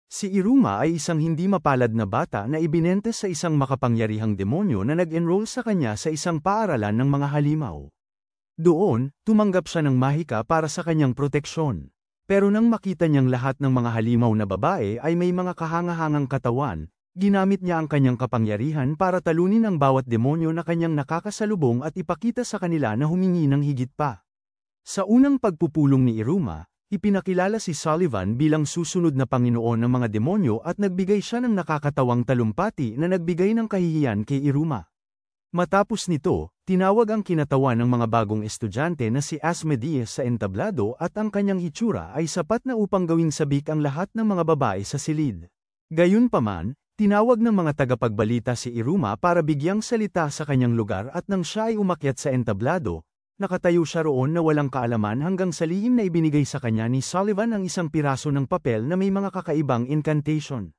Si Iruma ay isang hindi mapalad na bata na ibinente sa isang makapangyarihang demonyo na nag-enroll sa kanya sa isang paaralan ng mga halimaw. Doon, tumanggap siya ng mahika para sa kanyang proteksyon. Pero nang makita niyang lahat ng mga halimaw na babae ay may mga kahangahangang katawan, ginamit niya ang kanyang kapangyarihan para talunin ang bawat demonyo na kanyang nakakasalubong at ipakita sa kanila na humingi ng higit pa. Sa unang pagpupulong ni Iruma, ipinakilala si Sullivan bilang susunod na Panginoon ng mga demonyo at nagbigay siya ng nakakatawang talumpati na nagbigay ng kahihiyan kay Iruma. Matapos nito, tinawag ang kinatawan ng mga bagong estudyante na si Asmodeus sa entablado at ang kanyang hitsura ay sapat na upang gawing sabik ang lahat ng mga babae sa silid. Gayunpaman, tinawag ng mga tagapagbalita si Iruma para bigyang salita sa kanyang lugar at nang siya ay umakyat sa entablado, nakatayo siya roon na walang kaalaman hanggang sa lihim na ibinigay sa kanya ni Sullivan ang isang piraso ng papel na may mga kakaibang incantation.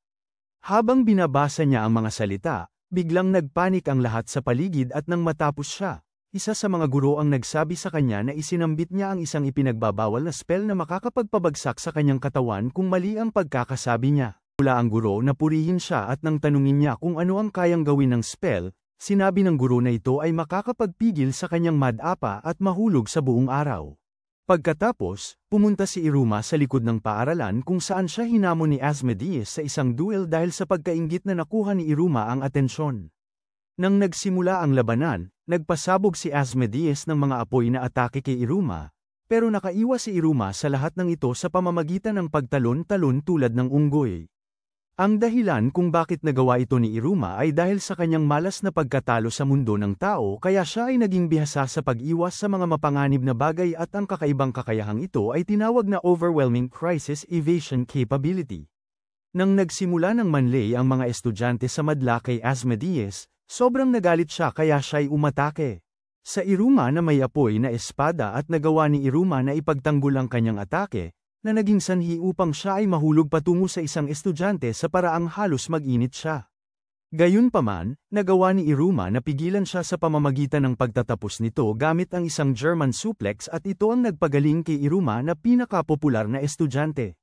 Habang binabasa niya ang mga salita, biglang nagpanik ang lahat sa paligid at nang matapos siya, isa sa mga guro ang nagsabi sa kanya na isinambit niya ang isang ipinagbabawal na spell na makakapagpabagsak sa kanyang katawan kung mali ang pagkakasabi niya. Mula ang guro na purihin siya at nang tanungin niya kung ano ang kayang gawin ng spell, sinabi ng guro na ito ay makakapagpigil sa kanyang madapa at mahulog sa buong araw. Pagkatapos, pumunta si Iruma sa likod ng paaralan kung saan siya hinamon ni Asmodeus sa isang duel dahil sa pagkainggit na nakuha ni Iruma ang atensyon. Nang nagsimula ang labanan, nagpasabog si Asmodeus ng mga apoy na atake kay Iruma, pero nakaiwas si Iruma sa lahat ng ito sa pamamagitan ng pagtalon-talon tulad ng unggoy. Ang dahilan kung bakit nagawa ito ni Iruma ay dahil sa kanyang malas na pagkatalo sa mundo ng tao kaya siya ay naging bihasa sa pag-iwas sa mga mapanganib na bagay at ang kakaibang kakayahang ito ay tinawag na Overwhelming Crisis Evasion Capability. Nang nagsimula ng manlay ang mga estudyante sa madla kay Asmodeus, sobrang nagalit siya kaya siya ay umatake. Sa Iruma na may apoy na espada at nagawa ni Iruma na ipagtanggol ang kanyang atake, na naging sanhi upang siya ay mahulog patungo sa isang estudyante sa paraang halos mag-init siya. Gayunpaman, nagawa ni Iruma na pigilan siya sa pamamagitan ng pagtatapos nito gamit ang isang German suplex at ito ang nagpagaling kay Iruma na pinakapopular na estudyante.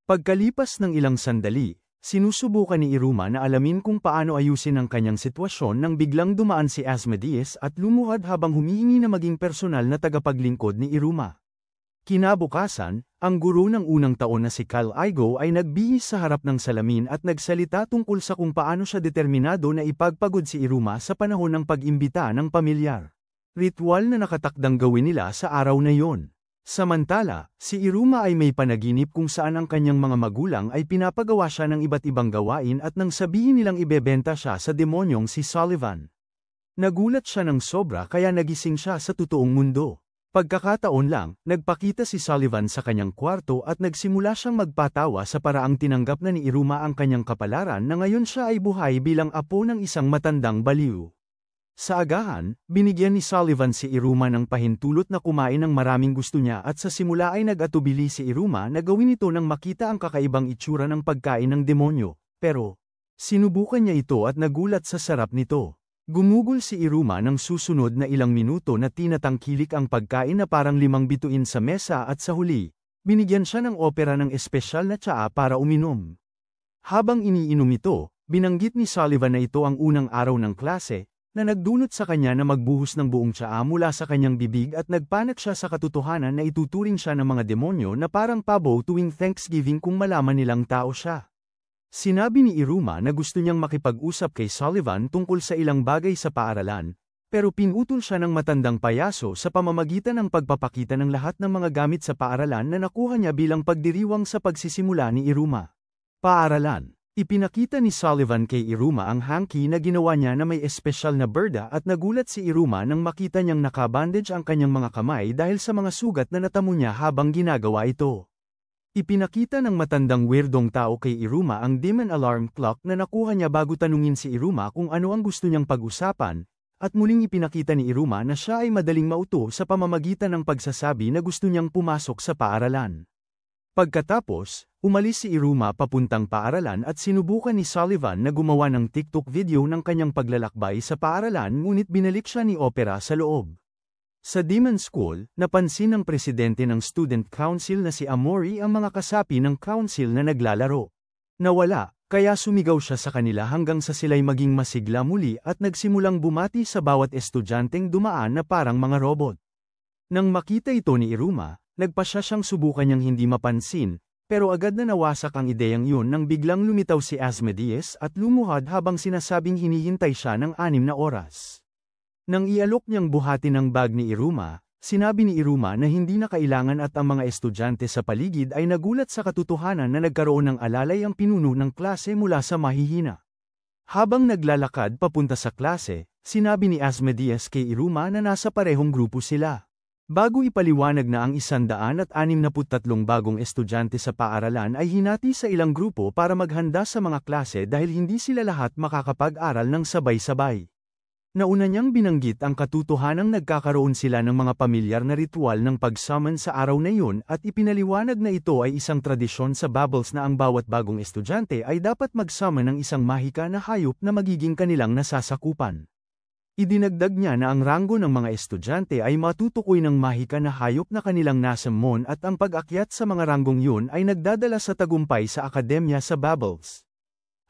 Pagkalipas ng ilang sandali, sinusubukan ni Iruma na alamin kung paano ayusin ang kanyang sitwasyon nang biglang dumaan si Asmodeus at lumuhad habang humihingi na maging personal na tagapaglingkod ni Iruma. Kinabukasan, ang guro ng unang taon na si Kyle Igo ay nagbihis sa harap ng salamin at nagsalita tungkol sa kung paano siya determinado na ipagpagod si Iruma sa panahon ng pag-imbita ng pamilyar. Ritual na nakatakdang gawin nila sa araw na yon. Samantala, si Iruma ay may panaginip kung saan ang kanyang mga magulang ay pinapagawa siya ng iba't ibang gawain at nang sabihin nilang ibebenta siya sa demonyong si Sullivan. Nagulat siya ng sobra kaya nagising siya sa totoong mundo. Pagkakataon lang, nagpakita si Sullivan sa kanyang kwarto at nagsimula siyang magpatawa sa paraang tinanggap na ni Iruma ang kanyang kapalaran na ngayon siya ay buhay bilang apo ng isang matandang baliw. Sa agahan, binigyan ni Sullivan si Iruma ng pahintulot na kumain ng maraming gusto niya at sa simula ay nag-atubili si Iruma na gawin ito nang makita ang kakaibang itsura ng pagkain ng demonyo, pero sinubukan niya ito at nagulat sa sarap nito. Gumugol si Iruma ng susunod na ilang minuto na tinatangkilik ang pagkain na parang 5 bituin sa mesa at sa huli, binigyan siya ng opera ng espesyal na tsaa para uminom. Habang iniinom ito, binanggit ni Sullivan na ito ang unang araw ng klase, na nagdulot sa kanya na magbuhos ng buong tsaa mula sa kanyang bibig at nagpanak siya sa katotohanan na ituturing siya ng mga demonyo na parang pabo tuwing Thanksgiving kung malaman nilang tao siya. Sinabi ni Iruma na gusto niyang makipag-usap kay Sullivan tungkol sa ilang bagay sa paaralan, pero pinutol siya ng matandang payaso sa pamamagitan ng pagpapakita ng lahat ng mga gamit sa paaralan na nakuha niya bilang pagdiriwang sa pagsisimula ni Iruma. Paaralan. Ipinakita ni Sullivan kay Iruma ang hanky na ginawa niya na may espesyal na berda at nagulat si Iruma nang makita niyang nakabandage ang kanyang mga kamay dahil sa mga sugat na natamo niya habang ginagawa ito. Ipinakita ng matandang weirdong tao kay Iruma ang demon alarm clock na nakuha niya bago tanungin si Iruma kung ano ang gusto niyang pag-usapan, at muling ipinakita ni Iruma na siya ay madaling mauto sa pamamagitan ng pagsasabi na gusto niyang pumasok sa paaralan. Pagkatapos, umalis si Iruma papuntang paaralan at sinubukan ni Sullivan na gumawa ng TikTok video ng kanyang paglalakbay sa paaralan ngunit binalik siya ni opera sa loob. Sa Demon School, napansin ng presidente ng Student Council na si Amori ang mga kasapi ng council na naglalaro. Nawala, kaya sumigaw siya sa kanila hanggang sa sila'y maging masigla muli at nagsimulang bumati sa bawat estudyanteng dumaan na parang mga robot. Nang makita ito ni Iruma, nagpasya siyang subukan niyang hindi mapansin, pero agad na nawasak ang ideyang yun nang biglang lumitaw si Asmodeus at lumuhad habang sinasabing hinihintay siya ng 6 na oras. Nang ialok niyang buhati ng bag ni Iruma, sinabi ni Iruma na hindi na kailangan at ang mga estudyante sa paligid ay nagulat sa katotohanan na nagkaroon ng alalay ang pinuno ng klase mula sa mahihina. Habang naglalakad papunta sa klase, sinabi ni Asmodeus kay Iruma na nasa parehong grupo sila. Bago ipaliwanag na ang 163 bagong estudyante sa paaralan ay hinati sa ilang grupo para maghanda sa mga klase dahil hindi sila lahat makakapag-aral ng sabay-sabay. Nauna niyang binanggit ang katotohanang nagkakaroon sila ng mga pamilyar na ritual ng pag-summon sa araw na iyon at ipinaliwanag na ito ay isang tradisyon sa Bubbles na ang bawat bagong estudyante ay dapat mag-summon ng isang mahika na hayop na magiging kanilang nasasakupan. Idinagdag niya na ang ranggo ng mga estudyante ay matutukoy ng mahika na hayop na kanilang nasamon at ang pag-akyat sa mga ranggong yun ay nagdadala sa tagumpay sa akademya sa Bubbles.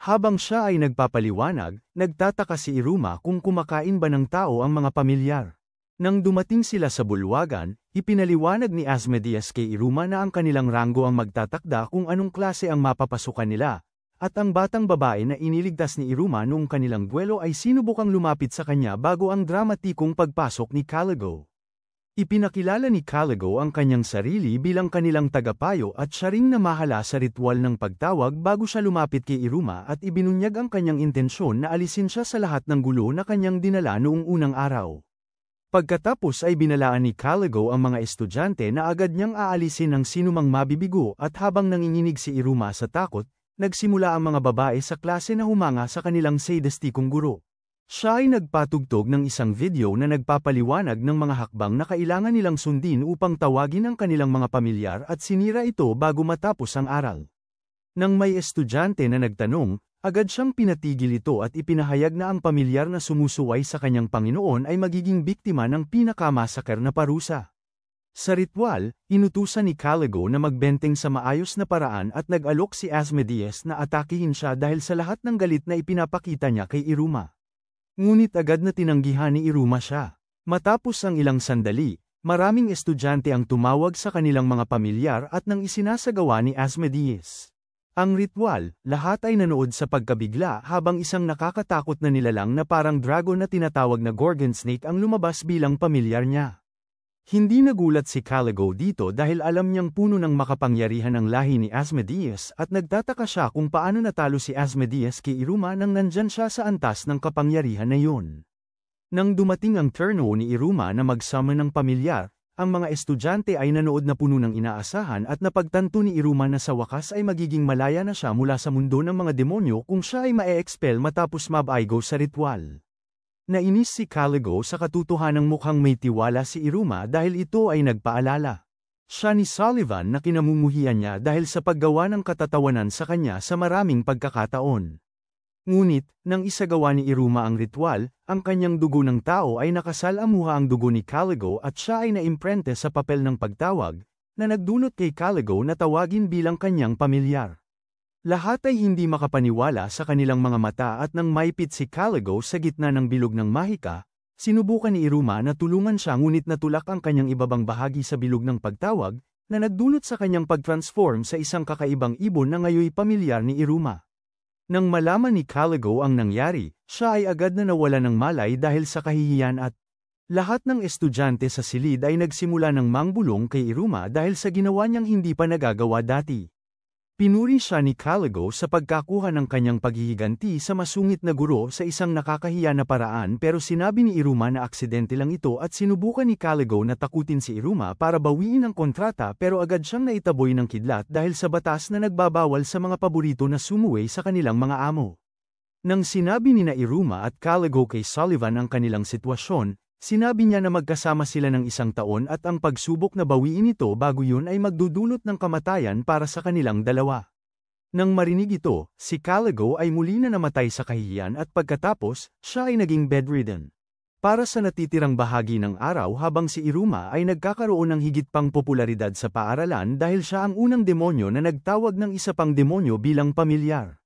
Habang siya ay nagpapaliwanag, nagtataka si Iruma kung kumakain ba ng tao ang mga pamilyar. Nang dumating sila sa bulwagan, ipinaliwanag ni Asmodeus kay Iruma na ang kanilang ranggo ang magtatakda kung anong klase ang mapapasukan nila, at ang batang babae na iniligtas ni Iruma noong kanilang duelo ay sinubukang lumapit sa kanya bago ang dramatikong pagpasok ni Caligo. Ipinakilala ni Caligo ang kanyang sarili bilang kanilang tagapayo at siya ring namahala sa ritual ng pagtawag bago siya lumapit kay Iruma at ibinunyag ang kanyang intensyon na alisin siya sa lahat ng gulo na kanyang dinala noong unang araw. Pagkatapos ay binalaan ni Caligo ang mga estudyante na agad niyang aalisin ang sinumang mabibigo at habang nanginginig si Iruma sa takot, nagsimula ang mga babae sa klase na humanga sa kanilang sadistikong guro. Siya ay nagpatugtog ng isang video na nagpapaliwanag ng mga hakbang na kailangan nilang sundin upang tawagin ang kanilang mga pamilyar at sinira ito bago matapos ang aral. Nang may estudyante na nagtanong, agad siyang pinatigil ito at ipinahayag na ang pamilyar na sumusuway sa kanyang Panginoon ay magiging biktima ng pinakamasaker na parusa. Sa ritual, inutusan ni Caligo na magbenteng sa maayos na paraan at nag-alok si Asmodeus na atakihin siya dahil sa lahat ng galit na ipinapakita niya kay Iruma. Ngunit agad na tinanggihan ni Iruma siya. Matapos ang ilang sandali, maraming estudyante ang tumawag sa kanilang mga pamilyar at nang isinasagawa ni Asmodeus ang ritual, lahat ay nanood sa pagkabigla habang isang nakakatakot na nilalang na parang dragon na tinatawag na Gorgon Snake ang lumabas bilang pamilyar niya. Hindi nagulat si Caligo dito dahil alam niyang puno ng makapangyarihan ang lahi ni Asmodeus at nagtataka siya kung paano natalo si Asmodeus kay Iruma nang nandyan siya sa antas ng kapangyarihan na yun. Nang dumating ang turno ni Iruma na mag-summon ng pamilyar, ang mga estudyante ay nanood na puno ng inaasahan at napagtanto ni Iruma na sa wakas ay magiging malaya na siya mula sa mundo ng mga demonyo kung siya ay ma-expel matapos mabaigo sa ritual. Nainis si Caligo sa katotohanang mukhang may tiwala si Iruma dahil ito ay nagpaalala siya ni Sullivan na kinamumuhian niya dahil sa paggawa ng katatawanan sa kanya sa maraming pagkakataon. Ngunit, nang isagawa ni Iruma ang ritual, ang kanyang dugo ng tao ay nakasalamuha ang dugo ni Caligo at siya ay naimprente sa papel ng pagtawag, na nagdulot kay Caligo na tawagin bilang kanyang pamilyar. Lahat ay hindi makapaniwala sa kanilang mga mata at nang maipit si Caligo sa gitna ng bilog ng mahika, sinubukan ni Iruma na tulungan siya ngunit natulak ang kanyang ibabang bahagi sa bilog ng pagtawag, na nagdulot sa kanyang pag-transform sa isang kakaibang ibon na ngayoy pamilyar ni Iruma. Nang malaman ni Caligo ang nangyari, siya ay agad na nawala ng malay dahil sa kahihiyan at lahat ng estudyante sa silid ay nagsimula ng mangbulong kay Iruma dahil sa ginawa niyang hindi pa nagagawa dati. Pinuri siya ni Caligo sa pagkakuha ng kanyang paghihiganti sa masungit na guro sa isang nakakahiya na paraan pero sinabi ni Iruma na aksidente lang ito at sinubukan ni Caligo na takutin si Iruma para bawiin ang kontrata pero agad siyang naitaboy ng kidlat dahil sa batas na nagbabawal sa mga paborito na sumuway sa kanilang mga amo. Nang sinabi ni na Iruma at Caligo kay Sullivan ang kanilang sitwasyon, sinabi niya na magkasama sila ng 1 taon at ang pagsubok na bawiin ito bago yun ay magdudulot ng kamatayan para sa kanilang dalawa. Nang marinig ito, si Caligo ay muli na namatay sa kahihiyan at pagkatapos, siya ay naging bedridden. Para sa natitirang bahagi ng araw habang si Iruma ay nagkakaroon ng higit pang popularidad sa paaralan dahil siya ang unang demonyo na nagtawag ng isa pang demonyo bilang pamilyar.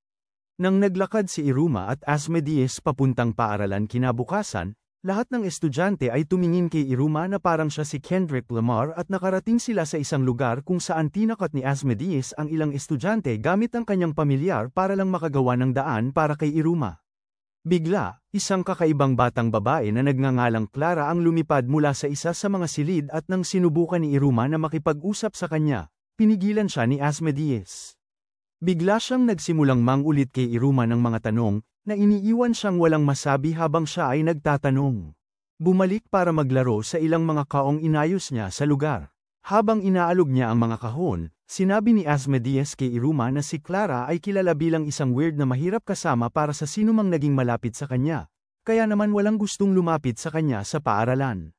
Nang naglakad si Iruma at Asmodeus papuntang paaralan kinabukasan, lahat ng estudyante ay tumingin kay Iruma na parang siya si Kendrick Lamar at nakarating sila sa isang lugar kung saan tinakat ni Asmodeus ang ilang estudyante gamit ang kanyang pamilyar para lang makagawa ng daan para kay Iruma. Bigla, isang kakaibang batang babae na nagngangalang Clara ang lumipad mula sa isa sa mga silid at nang sinubukan ni Iruma na makipag-usap sa kanya, pinigilan siya ni Asmodeus. Bigla siyang nagsimulang mangulit kay Iruma ng mga tanong, na iniiwan siyang walang masabi habang siya ay nagtatanong. Bumalik para maglaro sa ilang mga kaong inayos niya sa lugar. Habang inaalog niya ang mga kahon, sinabi ni Asmodeus kay Iruma na si Clara ay kilala bilang isang weird na mahirap kasama para sa sinumang naging malapit sa kanya, kaya naman walang gustong lumapit sa kanya sa paaralan.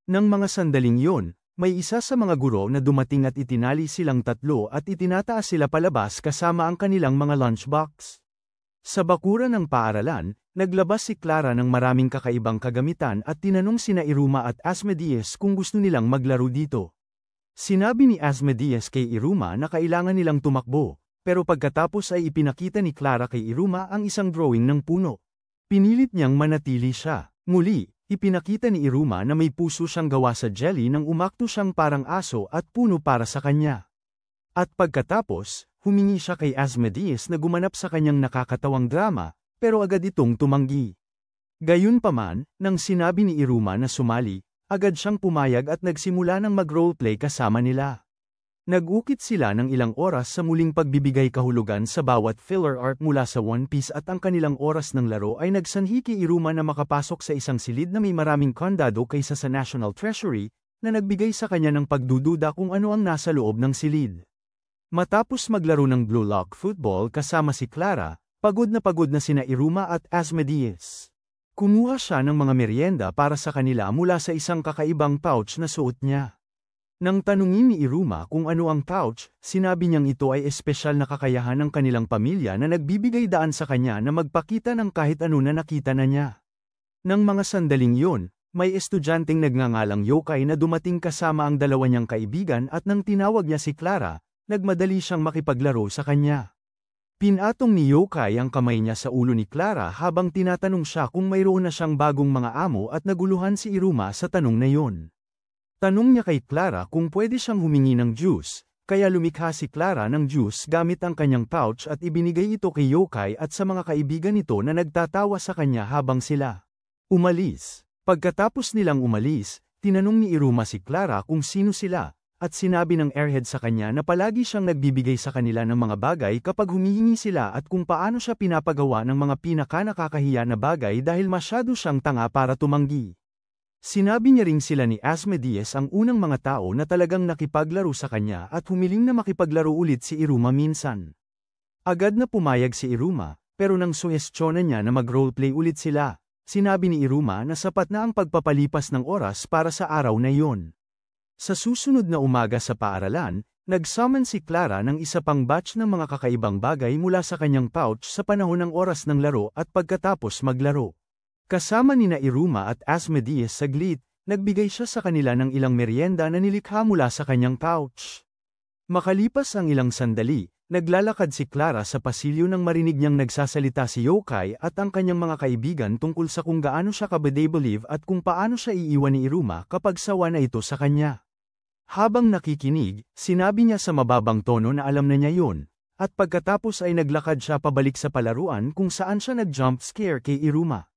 Nang mga sandaling yon, may isa sa mga guro na dumating at itinali silang tatlo at itinataas sila palabas kasama ang kanilang mga lunchbox. Sa bakuran ng paaralan, naglabas si Clara ng maraming kakaibang kagamitan at tinanong sina Iruma at Asmodeus kung gusto nilang maglaro dito. Sinabi ni Asmodeus kay Iruma na kailangan nilang tumakbo, pero pagkatapos ay ipinakita ni Clara kay Iruma ang isang drawing ng puno. Pinilit niyang manatili siya. Muli, ipinakita ni Iruma na may puso siyang gawa sa jelly nang umakto siyang parang aso at puno para sa kanya. At pagkatapos, humingi siya kay Asmodeus na gumanap sa kanyang nakakatawang drama, pero agad itong tumanggi. Gayunpaman, nang sinabi ni Iruma na sumali, agad siyang pumayag at nagsimula ng mag-roleplay kasama nila. Nag-ukit sila ng ilang oras sa muling pagbibigay kahulugan sa bawat filler art mula sa One Piece at ang kanilang oras ng laro ay nagsanhi kay Iruma na makapasok sa isang silid na may maraming kandado kaysa sa National Treasury, na nagbigay sa kanya ng pagdududa kung ano ang nasa loob ng silid. Matapos maglaro ng Blue Lock Football kasama si Clara, pagod na sina Iruma at Asmodeus. Kumuha siya ng mga merienda para sa kanila mula sa isang kakaibang pouch na suot niya. Nang tanungin ni Iruma kung ano ang pouch, sinabi niyang ito ay espesyal na kakayahan ng kanilang pamilya na nagbibigay daan sa kanya na magpakita ng kahit ano na nakita na niya. Nang mga sandaling yun, may estudyanteng nagngangalang Yokai na dumating kasama ang dalawa niyang kaibigan at nang tinawag niya si Clara, nagmadali siyang makipaglaro sa kanya. Pinatong ni Yokai ang kamay niya sa ulo ni Clara habang tinatanong siya kung mayroon na siyang bagong mga amo at naguluhan si Iruma sa tanong na yon. Tanong niya kay Clara kung pwede siyang humingi ng juice, kaya lumikha si Clara ng juice gamit ang kanyang pouch at ibinigay ito kay Yokai at sa mga kaibigan nito na nagtatawa sa kanya habang sila umalis. Pagkatapos nilang umalis, tinanong ni Iruma si Clara kung sino sila, at sinabi ng airhead sa kanya na palagi siyang nagbibigay sa kanila ng mga bagay kapag humihingi sila at kung paano siya pinapagawa ng mga pinaka-nakakahiya na bagay dahil masyado siyang tanga para tumanggi. Sinabi niya ring sila ni Asmodeus ang unang mga tao na talagang nakipaglaro sa kanya at humiling na makipaglaro ulit si Iruma minsan. Agad na pumayag si Iruma, pero nang suhestyonan niya na mag-roleplay ulit sila, sinabi ni Iruma na sapat na ang pagpapalipas ng oras para sa araw na iyon. Sa susunod na umaga sa paaralan, nag-summon si Clara ng isa pang batch ng mga kakaibang bagay mula sa kanyang pouch sa panahon ng oras ng laro at pagkatapos maglaro. Kasama nina Iruma at Asmodeus saglit, nagbigay siya sa kanila ng ilang merienda na nilikha mula sa kanyang pouch. Makalipas ang ilang sandali, naglalakad si Clara sa pasilyo nang marinig niyang nagsasalita si Yokai at ang kanyang mga kaibigan tungkol sa kung gaano siya kabede-believe at kung paano siya iiwan ni Iruma kapag sawa na ito sa kanya. Habang nakikinig, sinabi niya sa mababang tono na alam na niya yun, at pagkatapos ay naglakad siya pabalik sa palaruan kung saan siya nag-jump scare kay Iruma.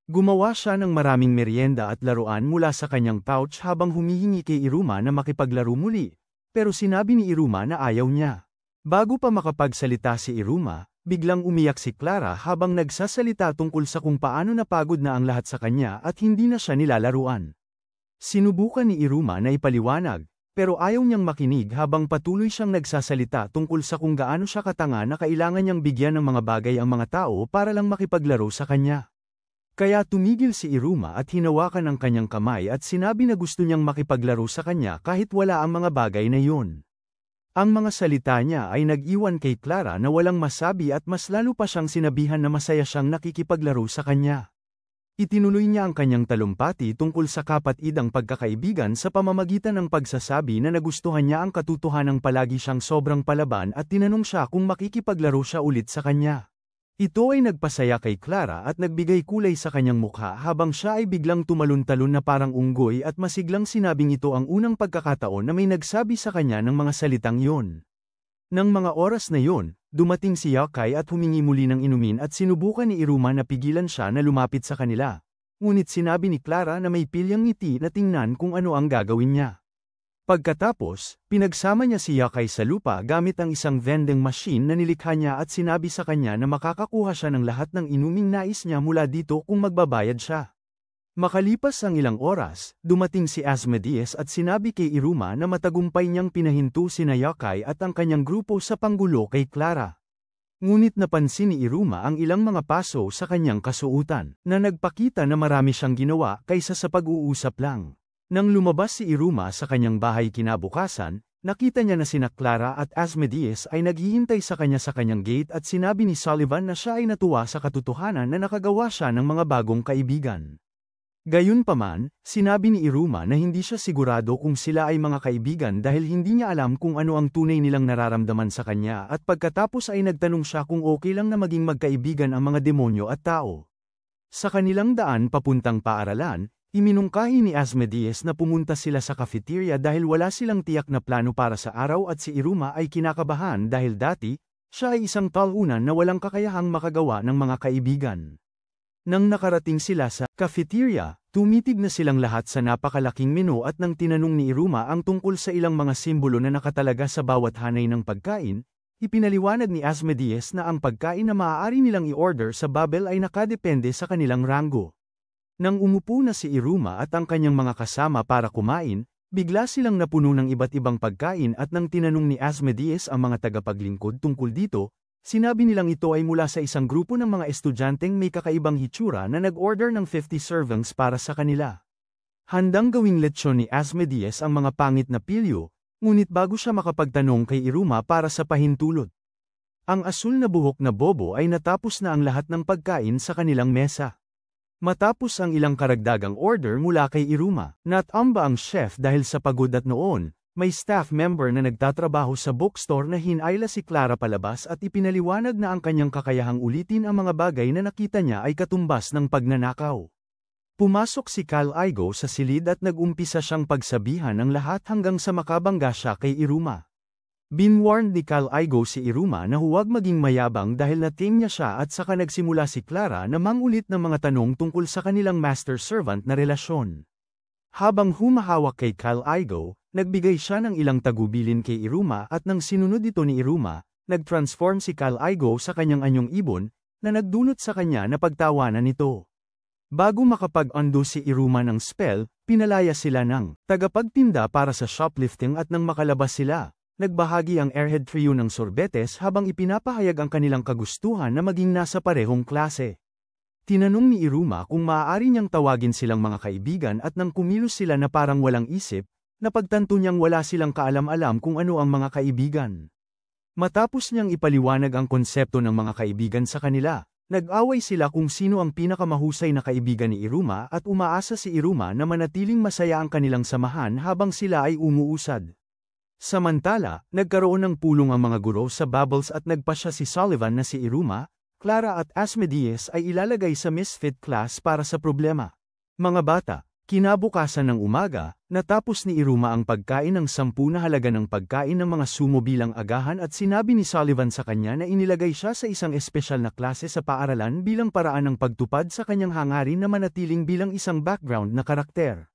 Gumawa siya ng maraming merienda at laruan mula sa kanyang pouch habang humihingi kay Iruma na makipaglaro muli, pero sinabi ni Iruma na ayaw niya. Bago pa makapagsalita si Iruma, biglang umiyak si Clara habang nagsasalita tungkol sa kung paano napagod na ang lahat sa kanya at hindi na siya nilalaruan. Sinubukan ni Iruma na ipaliwanag, pero ayaw niyang makinig habang patuloy siyang nagsasalita tungkol sa kung gaano siya katanga na kailangan niyang bigyan ng mga bagay ang mga tao para lang makipaglaro sa kanya. Kaya tumigil si Iruma at hinawakan ang kanyang kamay at sinabi na gusto niyang makipaglaro sa kanya kahit wala ang mga bagay na iyon. Ang mga salita niya ay nag-iwan kay Clara na walang masabi at mas lalo pa siyang sinabihan na masaya siyang nakikipaglaro sa kanya. Itinuloy niya ang kanyang talumpati tungkol sa kapatidang pagkakaibigan sa pamamagitan ng pagsasabi na nagustuhan niya ang katotohanang palagi siyang sobrang palaban at tinanong siya kung makikipaglaro siya ulit sa kanya. Ito ay nagpasaya kay Clara at nagbigay kulay sa kanyang mukha habang siya ay biglang tumalon-talon na parang unggoy at masiglang sinabing ito ang unang pagkakataon na may nagsabi sa kanya ng mga salitang iyon. Nang mga oras na iyon, dumating si Yakai at humingi muli ng inumin at sinubukan ni Iruma na pigilan siya na lumapit sa kanila. Ngunit sinabi ni Clara na may pilyang ngiti na tingnan kung ano ang gagawin niya. Pagkatapos, pinagsama niya si Yakai sa lupa gamit ang isang vending machine na nilikha niya at sinabi sa kanya na makakakuha siya ng lahat ng inuming nais niya mula dito kung magbabayad siya. Makalipas ang ilang oras, dumating si Asmodeus at sinabi kay Iruma na matagumpay niyang pinahinto sina Yakai at ang kanyang grupo sa panggulo kay Clara. Ngunit napansin ni Iruma ang ilang mga paso sa kanyang kasuotan, na nagpakita na marami siyang ginawa kaysa sa pag-uusap lang. Nang lumabas si Iruma sa kanyang bahay kinabukasan, nakita niya na sina Clara at Asmodeus ay naghihintay sa kanyang gate at sinabi ni Sullivan na siya ay natuwa sa katotohanan na nakagawa siya ng mga bagong kaibigan. Gayunpaman, sinabi ni Iruma na hindi siya sigurado kung sila ay mga kaibigan dahil hindi niya alam kung ano ang tunay nilang nararamdaman sa kanya at pagkatapos ay nagtanong siya kung okay lang na maging magkaibigan ang mga demonyo at tao. Sa kanilang daan papuntang paaralan, iminungkahi ni Asmodeus na pumunta sila sa cafeteria dahil wala silang tiyak na plano para sa araw at si Iruma ay kinakabahan dahil dati, siya ay isang talunan na walang kakayahang makagawa ng mga kaibigan. Nang nakarating sila sa cafeteria, tumitig na silang lahat sa napakalaking menu at nang tinanong ni Iruma ang tungkol sa ilang mga simbolo na nakatalaga sa bawat hanay ng pagkain, ipinaliwanag ni Asmodeus na ang pagkain na maaari nilang i-order sa Babel ay nakadepende sa kanilang ranggo. Nang umupo na si Iruma at ang kanyang mga kasama para kumain, bigla silang napuno ng iba't ibang pagkain at nang tinanong ni Asmodeus ang mga tagapaglingkod tungkol dito, sinabi nilang ito ay mula sa isang grupo ng mga estudyanteng may kakaibang hitsura na nag-order ng 50 servings para sa kanila. Handang gawing lechon ni Asmodeus ang mga pangit na pilyo, ngunit bago siya makapagtanong kay Iruma para sa pahintulot. Ang asul na buhok na bobo ay natapos na ang lahat ng pagkain sa kanilang mesa. Matapos ang ilang karagdagang order mula kay Iruma, natamba ang chef dahil sa pagod at noon, may staff member na nagtatrabaho sa bookstore na hinayla si Clara palabas at ipinaliwanag na ang kanyang kakayahang ulitin ang mga bagay na nakita niya ay katumbas ng pagnanakaw. Pumasok si Cal Igo sa silid at nag-umpisa siyang pagsabihan ng lahat hanggang sa makabangga siya kay Iruma. Binwarned ni Cal Igo si Iruma na huwag maging mayabang dahil na-tame niya siya at saka nagsimula si Clara na mangulit ng mga tanong tungkol sa kanilang master-servant na relasyon. Habang humahawak kay Cal Igo, nagbigay siya ng ilang tagubilin kay Iruma at nang sinunod ito ni Iruma, nag-transform si Cal Igo sa kanyang anyong ibon, na nagdulot sa kanya na pagtawanan nito. Bago makapag-undo si Iruma ng spell, pinalaya sila ng tagapagtinda para sa shoplifting at nang makalabas sila, nagbahagi ang Airhead Trio ng sorbetes habang ipinapahayag ang kanilang kagustuhan na maging nasa parehong klase. Tinanong ni Iruma kung maaari niyang tawagin silang mga kaibigan at nang kumilos sila na parang walang isip, napagtanto niyang wala silang kaalam-alam kung ano ang mga kaibigan. Matapos niyang ipaliwanag ang konsepto ng mga kaibigan sa kanila, nag-away sila kung sino ang pinakamahusay na kaibigan ni Iruma at umaasa si Iruma na manatiling masaya ang kanilang samahan habang sila ay umuusad. Samantala, nagkaroon ng pulong ang mga guro sa Bubbles at nagpasya si Sullivan na si Iruma, Clara at Asmodeus ay ilalagay sa misfit class para sa problema. Mga bata, kinabukasan ng umaga, natapos ni Iruma ang pagkain ng 10 na halaga ng pagkain ng mga sumo bilang agahan at sinabi ni Sullivan sa kanya na inilagay siya sa isang espesyal na klase sa paaralan bilang paraan ng pagtupad sa kanyang hangarin na manatiling bilang isang background na karakter.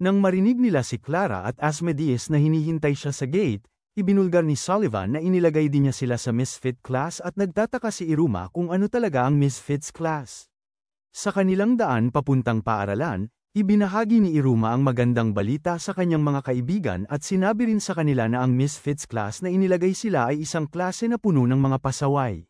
Nang marinig nila si Clara at Asmodeus na hinihintay siya sa gate, ibinulgar ni Sullivan na inilagay din niya sila sa misfit class at nagtataka si Iruma kung ano talaga ang misfits class. Sa kanilang daan papuntang paaralan, ibinahagi ni Iruma ang magandang balita sa kanyang mga kaibigan at sinabi rin sa kanila na ang misfits class na inilagay sila ay isang klase na puno ng mga pasaway.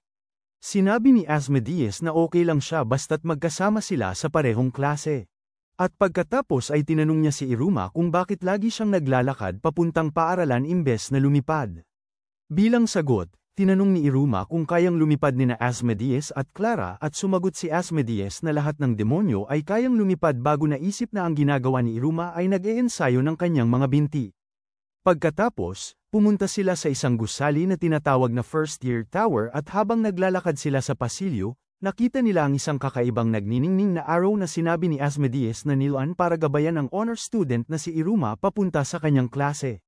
Sinabi ni Asmodeus na okay lang siya basta't magkasama sila sa parehong klase. At pagkatapos ay tinanong niya si Iruma kung bakit lagi siyang naglalakad papuntang paaralan imbes na lumipad. Bilang sagot, Tinanong ni Iruma kung kayang lumipad nina Asmodeus at Clara at sumagot si Asmodeus na lahat ng demonyo ay kayang lumipad bago naisip na ang ginagawa ni Iruma ay nag-eensayo ng kanyang mga binti. Pagkatapos, pumunta sila sa isang gusali na tinatawag na First Year Tower at habang naglalakad sila sa pasilyo, nakita nila ang isang kakaibang nagniningning na arrow na sinabi ni Asmodeus na nilaan para gabayan ang honor student na si Iruma papunta sa kanyang klase.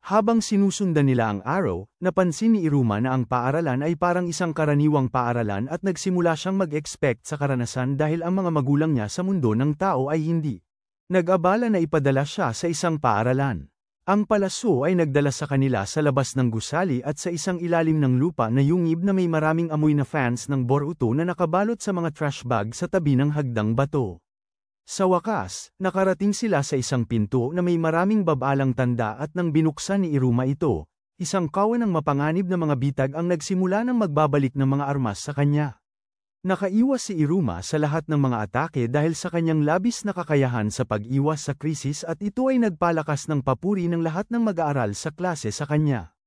Habang sinusundan nila ang arrow, napansin ni Iruma na ang paaralan ay parang isang karaniwang paaralan at nagsimula siyang mag-expect sa karanasan dahil ang mga magulang niya sa mundo ng tao ay hindi. Nag-abala na ipadala siya sa isang paaralan. Ang palaso ay nagdala sa kanila sa labas ng gusali at sa isang ilalim ng lupa na yungib na may maraming amoy na fans ng Boruto na nakabalot sa mga trash bag sa tabi ng hagdang bato. Sa wakas, nakarating sila sa isang pinto na may maraming babalang tanda at nang binuksan ni Iruma ito, isang kawan ng mapanganib na mga bitag ang nagsimula ng magbabalik ng mga armas sa kanya. Nakaiwas si Iruma sa lahat ng mga atake dahil sa kanyang labis na kakayahan sa pag-iwas sa krisis at ito ay nagpalakas ng papuri ng lahat ng mag-aaral sa klase sa kanya.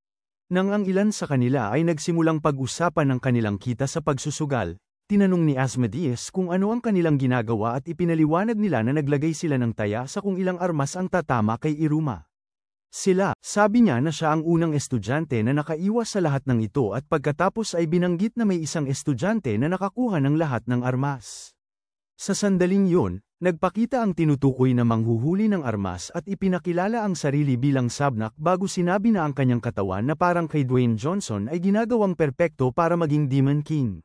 Nang ang ilan sa kanila ay nagsimulang pag-usapan ng kanilang kita sa pagsusugal, tinanong ni Asmodeus kung ano ang kanilang ginagawa at ipinaliwanag nila na naglagay sila ng taya sa kung ilang armas ang tatama kay Iruma. Sabi niya na siya ang unang estudyante na nakaiwas sa lahat ng ito at pagkatapos ay binanggit na may isang estudyante na nakakuha ng lahat ng armas. Sa sandaling yun, nagpakita ang tinutukoy na manghuhuli ng armas at ipinakilala ang sarili bilang sabnak bago sinabi na ang kanyang katawan na parang kay Dwayne Johnson ay ginagawang perpekto para maging Demon King.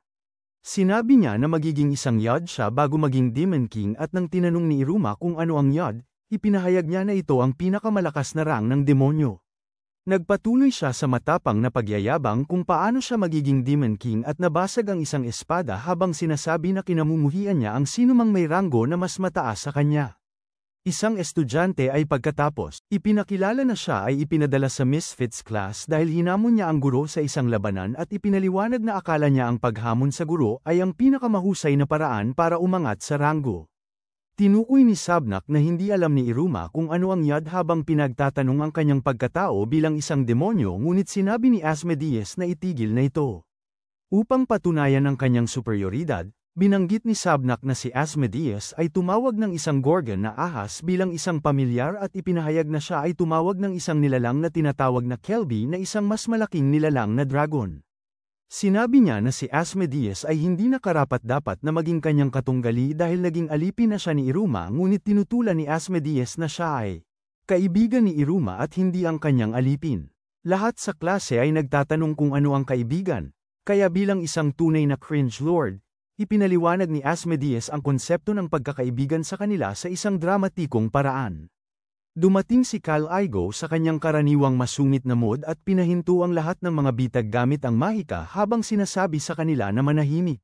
Sinabi niya na magiging isang Yod siya bago maging Demon King at nang tinanong ni Iruma kung ano ang Yod, ipinahayag niya na ito ang pinakamalakas na rang ng demonyo. Nagpatuloy siya sa matapang na pagyayabang kung paano siya magiging Demon King at nabasag ang isang espada habang sinasabi na kinamumuhian niya ang sinumang may ranggo na mas mataas sa kanya. Isang estudyante ay pagkatapos, ipinakilala na siya ay ipinadala sa Misfits class dahil hinamon niya ang guro sa isang labanan at ipinaliwanag na akala niya ang paghamon sa guro ay ang pinakamahusay na paraan para umangat sa ranggo. Tinukoy ni Sabnak na hindi alam ni Iruma kung ano ang Yod habang pinagtatanong ang kanyang pagkatao bilang isang demonyo ngunit sinabi ni Asmodeus na itigil na ito. Upang patunayan ang kanyang superioridad, binanggit ni Sabnak na si Asmodeus ay tumawag ng isang Gorgon na ahas bilang isang pamilyar at ipinahayag na siya ay tumawag ng isang nilalang na tinatawag na Kelby na isang mas malaking nilalang na dragon. Sinabi niya na si Asmodeus ay hindi na karapat-dapat na maging kanyang katunggali dahil naging alipin na siya ni Iruma ngunit tinutulan ni Asmodeus na siya ay kaibigan ni Iruma at hindi ang kanyang alipin. Lahat sa klase ay nagtatanong kung ano ang kaibigan, kaya bilang isang tunay na cringe lord, ipinaliwanag ni Asmodeus ang konsepto ng pagkakaibigan sa kanila sa isang dramatikong paraan. Dumating si Cal Igo sa kanyang karaniwang masungit na mood at pinahinto ang lahat ng mga bitag gamit ang mahika habang sinasabi sa kanila na manahimik.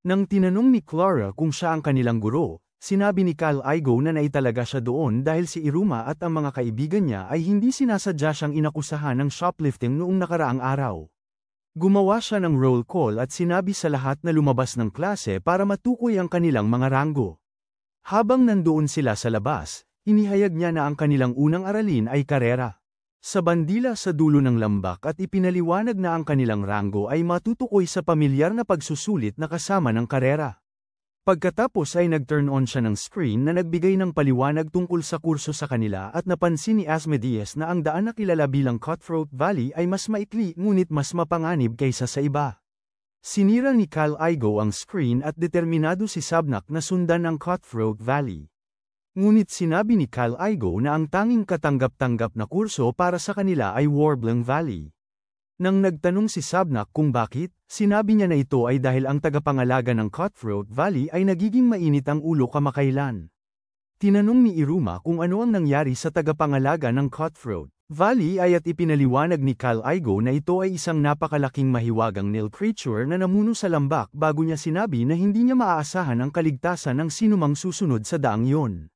Nang tinanong ni Clara kung siya ang kanilang guro, sinabi ni Cal Igo na naitalaga siya doon dahil si Iruma at ang mga kaibigan niya ay hindi sinasadya siyang inakusahan ng shoplifting noong nakaraang araw. Gumawa siya ng roll call at sinabi sa lahat na lumabas ng klase para matukoy ang kanilang mga ranggo. Habang nandoon sila sa labas, inihayag niya na ang kanilang unang aralin ay karera. Sa bandila sa dulo ng lambak at ipinaliwanag na ang kanilang ranggo ay matutukoy sa pamilyar na pagsusulit na kasama ng karera. Pagkatapos ay nag-turn on siya ng screen na nagbigay ng paliwanag tungkol sa kurso sa kanila at napansin ni Asmodeus na ang daan na kilala bilang Cutthroat Valley ay mas maikli ngunit mas mapanganib kaysa sa iba. Sinira ni Cal Igo ang screen at determinado si Sabnak na sundan ang Cutthroat Valley. Ngunit sinabi ni Cal Igo na ang tanging katanggap-tanggap na kurso para sa kanila ay Warbling Valley. Nang nagtanong si Sabnak kung bakit, sinabi niya na ito ay dahil ang tagapangalaga ng Cutthroat Valley ay nagiging mainit ang ulo kamakailan. Tinanong ni Iruma kung ano ang nangyari sa tagapangalaga ng Cutthroat Valley at ipinaliwanag ni Cal Igo na ito ay isang napakalaking mahiwagang nil creature na namuno sa lambak bago niya sinabi na hindi niya maaasahan ang kaligtasan ng sinumang susunod sa daang yon.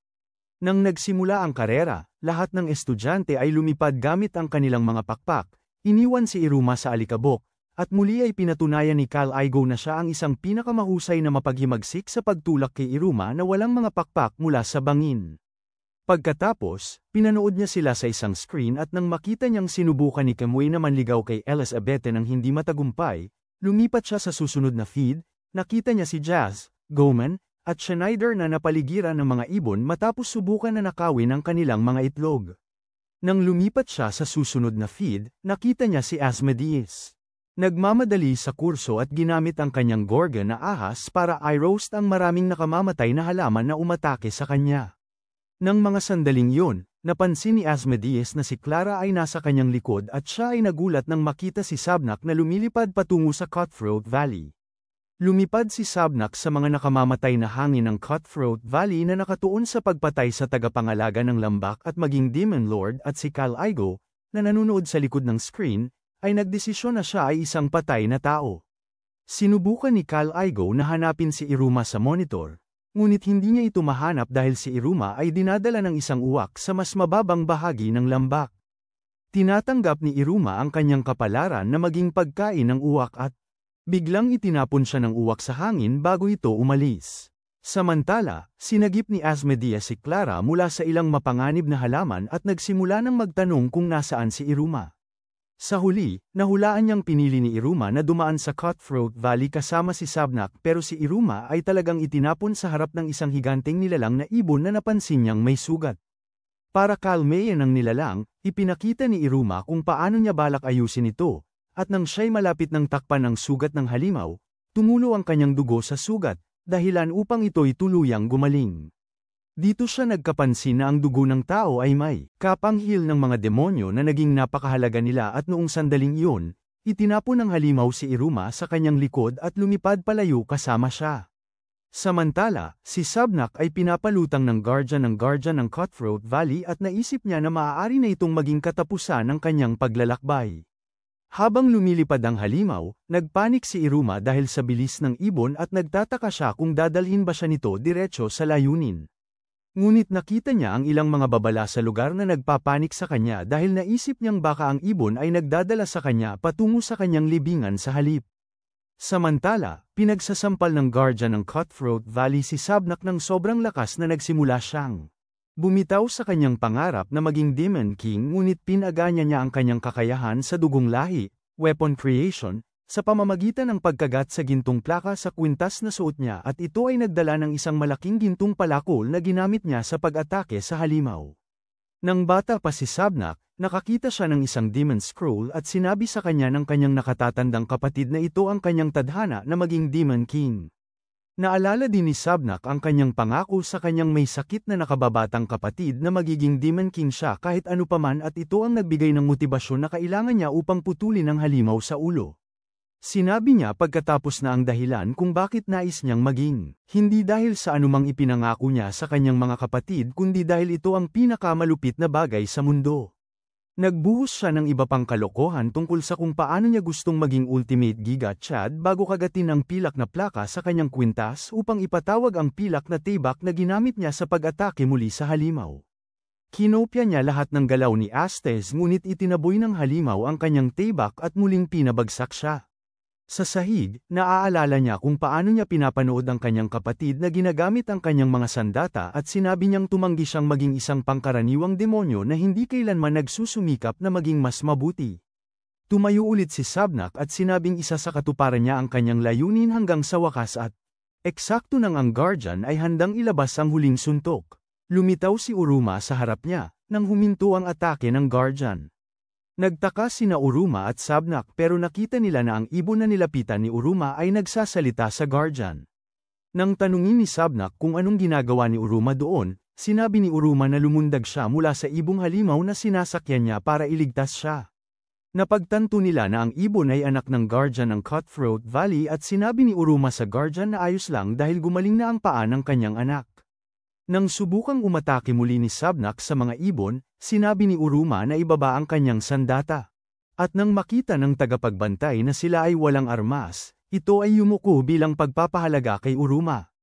Nang nagsimula ang karera, lahat ng estudyante ay lumipad gamit ang kanilang mga pakpak, iniwan si Iruma sa alikabok, at muli ay pinatunayan ni Cal Igo na siya ang isang pinakamahusay na mapaghimagsik sa pagtulak kay Iruma na walang mga pakpak mula sa bangin. Pagkatapos, pinanood niya sila sa isang screen at nang makita niyang sinubukan ni Kamui na manligaw kay Elizabeth ng hindi matagumpay, lumipat siya sa susunod na feed, nakita niya si Jazz, Goman, at Schneider na napaligiran ng mga ibon matapos subukan na nakawin ang kanilang mga itlog. Nang lumipat siya sa susunod na feed, nakita niya si Asmodeus. Nagmamadali sa kurso at ginamit ang kanyang Gorgon na ahas para i-roast ang maraming nakamamatay na halaman na umatake sa kanya. Nang mga sandaling yun, napansin ni Asmodeus na si Clara ay nasa kanyang likod at siya ay nagulat nang makita si Sabnak na lumilipad patungo sa Cutthroat Valley. Lumipad si Sabnak sa mga nakamamatay na hangin ng Cutthroat Valley na nakatuon sa pagpatay sa tagapangalaga ng lambak at maging Demon Lord at si Cal Igo, na nanonood sa likod ng screen, ay nagdesisyon na siya ay isang patay na tao. Sinubukan ni Cal Igo na hanapin si Iruma sa monitor, ngunit hindi niya ito mahanap dahil si Iruma ay dinadala ng isang uwak sa mas mababang bahagi ng lambak. Tinatanggap ni Iruma ang kanyang kapalaran na maging pagkain ng uwak at biglang itinapon siya ng uwak sa hangin bago ito umalis. Samantala, sinagip ni Asmodeus si Clara mula sa ilang mapanganib na halaman at nagsimula ng magtanong kung nasaan si Iruma. Sa huli, nahulaan niyang pinili ni Iruma na dumaan sa Cutthroat Valley kasama si Sabnak pero si Iruma ay talagang itinapon sa harap ng isang higanteng nilalang na ibon na napansin niyang may sugat. Para kalmayan ang nilalang, ipinakita ni Iruma kung paano niya balak ayusin ito, at nang siya'y malapit ng takpan ng sugat ng halimaw, tumulo ang kanyang dugo sa sugat, dahilan upang ito'y tuluyang gumaling. Dito siya nagkapansin na ang dugo ng tao ay may kapanghil ng mga demonyo na naging napakahalaga nila at noong sandaling iyon, itinapon ng halimaw si Iruma sa kanyang likod at lumipad palayo kasama siya. Samantala, si Sabnak ay pinapalutang ng guardian ng Cutthroat Valley at naisip niya na maaari na itong maging katapusan ng kanyang paglalakbay. Habang lumilipad ang halimaw, nagpanik si Iruma dahil sa bilis ng ibon at nagtataka siya kung dadalhin ba siya nito diretso sa layunin. Ngunit nakita niya ang ilang mga babala sa lugar na nagpapanik sa kanya dahil naisip niyang baka ang ibon ay nagdadala sa kanya patungo sa kanyang libingan sa halip. Samantala, pinagsasampal ng guardian ng Cutthroat Valley si Sabnak ng sobrang lakas na nagsimula siyang bumitaw sa kanyang pangarap na maging Demon King ngunit pinaganya niya ang kanyang kakayahan sa dugong lahi, weapon creation, sa pamamagitan ng pagkagat sa gintong plaka sa kwintas na suot niya at ito ay nagdala ng isang malaking gintong palakol na ginamit niya sa pag-atake sa halimaw. Nang bata pa si Sabnak, nakakita siya ng isang Demon Scroll at sinabi sa kanya ng kanyang nakatatandang kapatid na ito ang kanyang tadhana na maging Demon King. Naalala din ni Sabnak ang kanyang pangako sa kanyang may sakit na nakababatang kapatid na magiging Demon King siya kahit ano paman at ito ang nagbigay ng motibasyon na kailangan niya upang putulin ang halimaw sa ulo. Sinabi niya pagkatapos na ang dahilan kung bakit nais niyang maging, hindi dahil sa anumang ipinangako niya sa kanyang mga kapatid kundi dahil ito ang pinakamalupit na bagay sa mundo. Nagbuhos siya ng iba pang kalokohan tungkol sa kung paano niya gustong maging Ultimate Giga Chad bago kagatin ang pilak na plaka sa kanyang kwintas upang ipatawag ang pilak na tibak na ginamit niya sa pag-atake muli sa halimaw. Kinopya niya lahat ng galaw ni Astes ngunit itinaboy ng halimaw ang kanyang tibak at muling pinabagsak siya. Sa sahig, naaalala niya kung paano niya pinapanood ang kanyang kapatid na ginagamit ang kanyang mga sandata at sinabi niyang tumanggi siyang maging isang pangkaraniwang demonyo na hindi kailanman nagsusumikap na maging mas mabuti. Tumayo ulit si Sabnak at sinabing isa sa katuparan niya ang kanyang layunin hanggang sa wakas at eksakto nang ang guardian ay handang ilabas ang huling suntok. Lumitaw si Uruma sa harap niya, nang huminto ang atake ng guardian. Nagtaka sina Uruma at Sabnak pero nakita nila na ang ibon na nilapitan ni Uruma ay nagsasalita sa guardian. Nang tanungin ni Sabnak kung anong ginagawa ni Uruma doon, sinabi ni Uruma na lumundag siya mula sa ibong halimaw na sinasakyan niya para iligtas siya. Napagtanto nila na ang ibon ay anak ng guardian ng Cutthroat Valley at sinabi ni Uruma sa guardian na ayos lang dahil gumaling na ang paa ng kanyang anak. Nang subukang umatake muli ni Sabnak sa mga ibon, sinabi ni Uruma na ibaba ang kanyang sandata. At nang makita ng tagapagbantay na sila ay walang armas, ito ay yumuko bilang pagpapahalaga kay Uruma.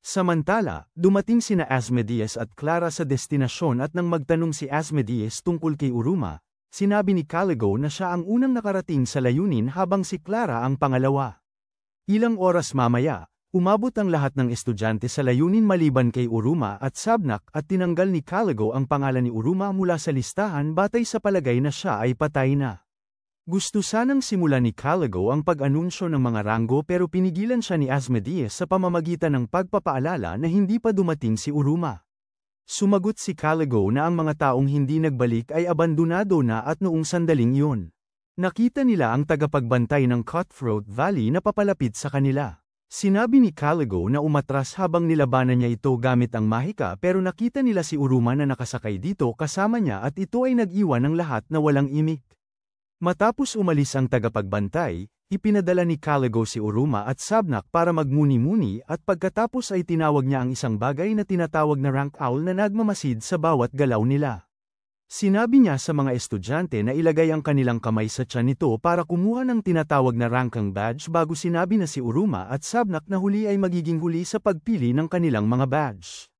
Samantala, dumating sina Asmodeus at Clara sa destinasyon at nang magtanong si Asmodeus tungkol kay Uruma, sinabi ni Caligo na siya ang unang nakarating sa layunin habang si Clara ang pangalawa. Ilang oras mamaya, Umabot ang lahat ng estudyante sa layunin maliban kay Uruma at Sabnak at tinanggal ni Caligo ang pangalan ni Uruma mula sa listahan batay sa palagay na siya ay patay na. Gusto sanang simulan ni Caligo ang pag-anunsyo ng mga ranggo pero pinigilan siya ni Asmodeus sa pamamagitan ng pagpapaalala na hindi pa dumating si Uruma. Sumagot si Caligo na ang mga taong hindi nagbalik ay abandonado na at noong sandaling iyon. Nakita nila ang tagapagbantay ng Cutthroat Valley na papalapit sa kanila. Sinabi ni Caligo na umatras habang nilabanan niya ito gamit ang mahika pero nakita nila si Uruma na nakasakay dito kasama niya at ito ay nag-iwan ng lahat na walang imik. Matapos umalis ang tagapagbantay, ipinadala ni Caligo si Uruma at Sabnak para magmuni-muni at pagkatapos ay tinawag niya ang isang bagay na tinatawag na rank owl na nagmamasid sa bawat galaw nila. Sinabi niya sa mga estudyante na ilagay ang kanilang kamay sa tiyan nito para kumuha ng tinatawag na rankang badge bago sinabi na si Uruma at Sabnak na huli ay magiging huli sa pagpili ng kanilang mga badge.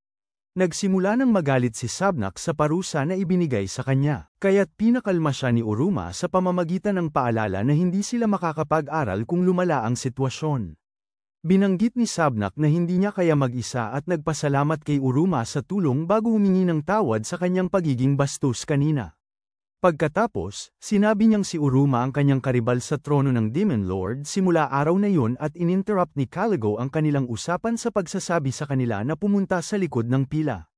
Nagsimula ng magalit si Sabnak sa parusa na ibinigay sa kanya, kaya't pinakalma siya ni Uruma sa pamamagitan ng paalala na hindi sila makakapag-aral kung lumala ang sitwasyon. Binanggit ni Sabnak na hindi niya kaya mag-isa at nagpasalamat kay Uruma sa tulong bago humingi ng tawad sa kanyang pagiging bastos kanina. Pagkatapos, sinabi niyang si Uruma ang kanyang karibal sa trono ng Demon Lord simula araw na yun at ininterrupt ni Caligo ang kanilang usapan sa pagsasabi sa kanila na pumunta sa likod ng pila.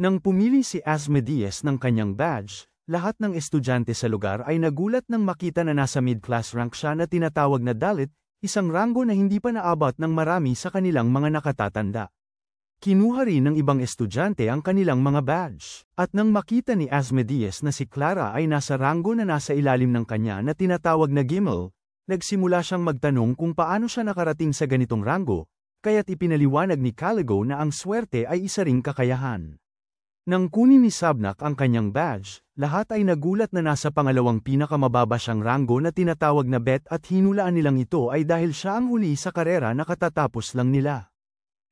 Nang pumili si Asmodeus ng kanyang badge, lahat ng estudyante sa lugar ay nagulat nang makita na nasa mid-class rank siya na tinatawag na Dalit, isang ranggo na hindi pa naabot ng marami sa kanilang mga nakatatanda. Kinuha rin ng ibang estudyante ang kanilang mga badge. At nang makita ni Asmodeus na si Clara ay nasa ranggo na nasa ilalim ng kanya na tinatawag na Gimel, nagsimula siyang magtanong kung paano siya nakarating sa ganitong ranggo, kaya't ipinaliwanag ni Caligo na ang swerte ay isa ring kakayahan. Nang kunin ni Sabnak ang kanyang badge, lahat ay nagulat na nasa pangalawang pinakamababa siyang ranggo na tinatawag na Bet at hinulaan nilang ito ay dahil siya ang huli sa karera na katatapos lang nila.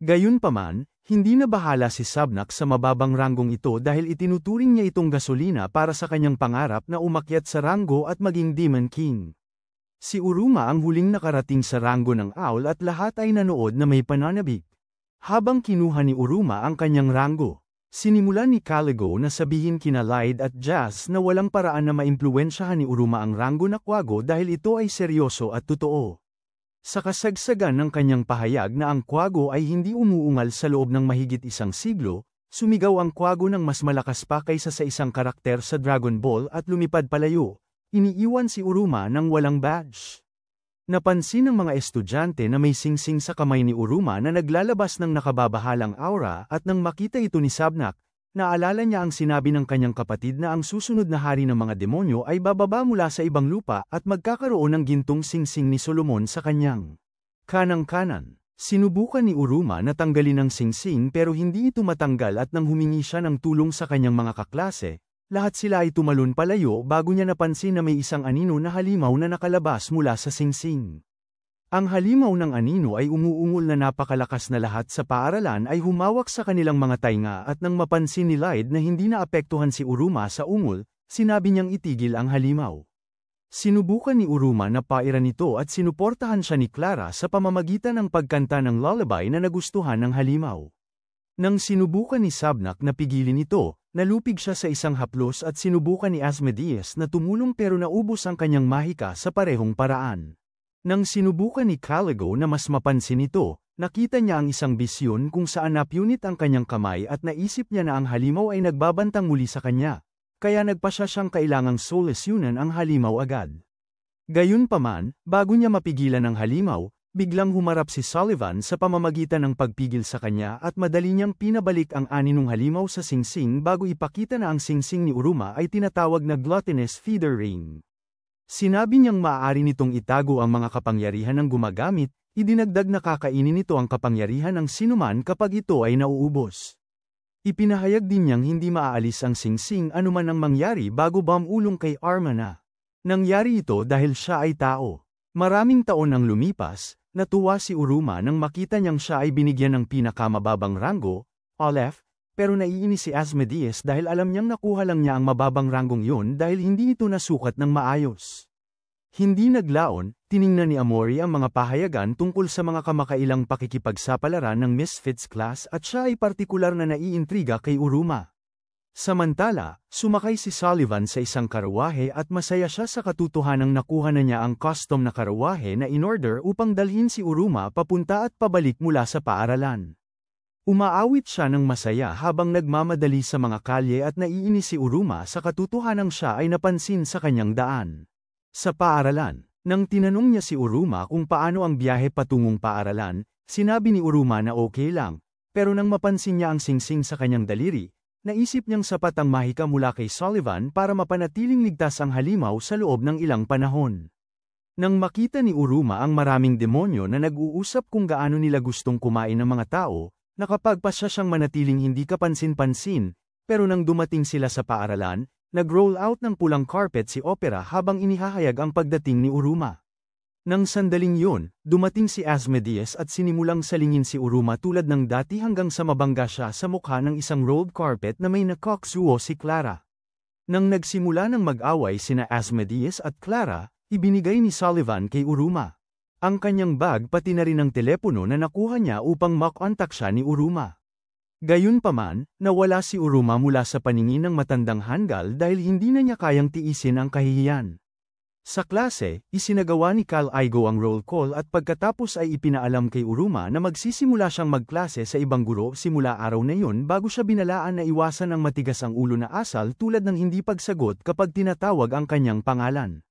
Gayunpaman, hindi na bahala si Sabnak sa mababang ranggong ito dahil itinuturing niya itong gasolina para sa kanyang pangarap na umakyat sa ranggo at maging Demon King. Si Uruma ang huling nakarating sa ranggo ng Owl at lahat ay nanood na may pananabik. Habang kinuha ni Uruma ang kanyang ranggo, sinimulan ni Caligo na sabihin kina Lyde at Jazz na walang paraan na maimpluwensyahan ni Uruma ang ranggo na Quago dahil ito ay seryoso at totoo. Sa kasagsagan ng kanyang pahayag na ang Quago ay hindi umuungal sa loob ng mahigit isang siglo, sumigaw ang Quago ng mas malakas pa kaysa sa isang karakter sa Dragon Ball at lumipad palayo, iniiwan si Uruma ng walang badge. Napansin ng mga estudyante na may singsing sa kamay ni Uruma na naglalabas ng nakababahalang aura at nang makita ito ni Sabnak, naalala niya ang sinabi ng kanyang kapatid na ang susunod na hari ng mga demonyo ay bababa mula sa ibang lupa at magkakaroon ng gintong singsing ni Solomon sa kanyang kanang-kanan. Sinubukan ni Uruma na tanggalin ang singsing pero hindi ito matanggal at nang humingi siya ng tulong sa kanyang mga kaklase, lahat sila ay tumalon palayo bago niya napansin na may isang anino na halimaw na nakalabas mula sa singsing. Ang halimaw ng anino ay umuungol na napakalakas na lahat sa paaralan ay humawak sa kanilang mga tainga at nang mapansin ni Lyde na hindi naapektuhan si Uruma sa ungol, sinabi niyang itigil ang halimaw. Sinubukan ni Uruma na pairan ito at sinuportahan siya ni Clara sa pamamagitan ng pagkanta ng lullaby na nagustuhan ng halimaw. Nang sinubukan ni Sabnak na pigilin ito, nalupig siya sa isang haplos at sinubukan ni Asmodeus na tumulong pero naubos ang kanyang mahika sa parehong paraan. Nang sinubukan ni Caligo na mas mapansin ito, nakita niya ang isang bisyon kung saan napunit ang kanyang kamay at naisip niya na ang halimaw ay nagbabantang muli sa kanya, kaya nagpasya siyang kailangang solusyonan ang halimaw agad. Gayunpaman, bago niya mapigilan ang halimaw, biglang humarap si Sullivan sa pamamagitan ng pagpigil sa kanya at madali niyang pinabalik ang aninong halimaw sa singsing bago ipakita na ang singsing ni Uruma ay tinatawag na gluttonous feeder ring. Sinabi niyang maaari nitong itago ang mga kapangyarihan ng gumagamit, idinagdag na kakainin nito ang kapangyarihan ng sinuman kapag ito ay nauubos. Ipinahayag din niyang hindi maaalis ang singsing anuman ang mangyari bago bumulong kay Armana. Nangyari ito dahil siya ay tao. Maraming taon ang lumipas, natuwa si Uruma nang makita niyang siya ay binigyan ng pinakamababang ranggo, Aleph, pero naiinis si Asmodeus dahil alam niyang nakuha lang niya ang mababang ranggong yun dahil hindi ito nasukat ng maayos. Hindi naglaon, tiningnan ni Amori ang mga pahayagan tungkol sa mga kamakailang pakikipagsapalaran ng Misfits class at siya ay partikular na naiintriga kay Uruma. Samantala, sumakay si Sullivan sa isang karawahe at masaya siya sa katotohanang nakuha na niya ang custom na karawahe na in-order upang dalhin si Uruma papunta at pabalik mula sa paaralan. Umaawit siya ng masaya habang nagmamadali sa mga kalye at naiinis si Uruma sa katotohanang siya ay napansin sa kanyang daan. Sa paaralan, nang tinanong niya si Uruma kung paano ang biyahe patungong paaralan, sinabi ni Uruma na okay lang, pero nang mapansin niya ang singsing sa kanyang daliri, naisip niyang sapat ang mahika mula kay Sullivan para mapanatiling ligtas ang halimaw sa loob ng ilang panahon. Nang makita ni Uruma ang maraming demonyo na nag-uusap kung gaano nila gustong kumain ng mga tao, nakapagpasya siyang manatiling hindi kapansin-pansin, pero nang dumating sila sa paaralan, nag-roll out ng pulang carpet si Opera habang inihahayag ang pagdating ni Uruma. Nang sandaling yun, dumating si Asmodeus at sinimulang salingin si Uruma tulad ng dati hanggang sa mabangga siya sa mukha ng isang rolled carpet na may nakaksuo si Clara. Nang nagsimula ng mag-away sina Asmodeus at Clara, ibinigay ni Sullivan kay Uruma ang kanyang bag pati na rin ang telepono na nakuha niya upang makontak siya ni Uruma. Gayunpaman, nawala si Uruma mula sa paningin ng matandang Hangul dahil hindi na niya kayang tiisin ang kahihiyan. Sa klase, isinagawa ni Cal Aigo ang roll call at pagkatapos ay ipinaalam kay Uruma na magsisimula siyang magklase sa ibang guro simula araw na yun bago siya binalaan na iwasan ang matigas ang ulo na asal tulad ng hindi pagsagot kapag tinatawag ang kanyang pangalan.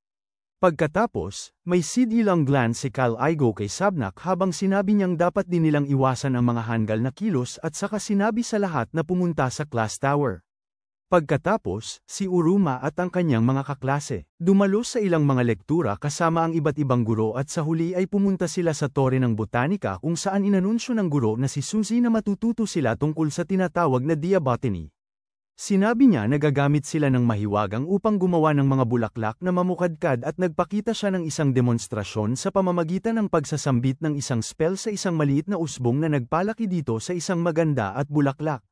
Pagkatapos, may sidilang glance si Cal Aigo kay Sabnak habang sinabi niyang dapat din nilang iwasan ang mga Hangul na kilos at saka sinabi sa lahat na pumunta sa class tower. Pagkatapos, si Uruma at ang kanyang mga kaklase, dumalo sa ilang mga lektura kasama ang iba't ibang guro at sa huli ay pumunta sila sa Tore ng Botanika kung saan inanunsyo ng guro na si Suzy na matututo sila tungkol sa tinatawag na diabotany. Sinabi niya na gagamit sila ng mahiwagang upang gumawa ng mga bulaklak na mamukadkad at nagpakita siya ng isang demonstrasyon sa pamamagitan ng pagsasambit ng isang spell sa isang maliit na usbong na nagpalaki dito sa isang maganda at bulaklak.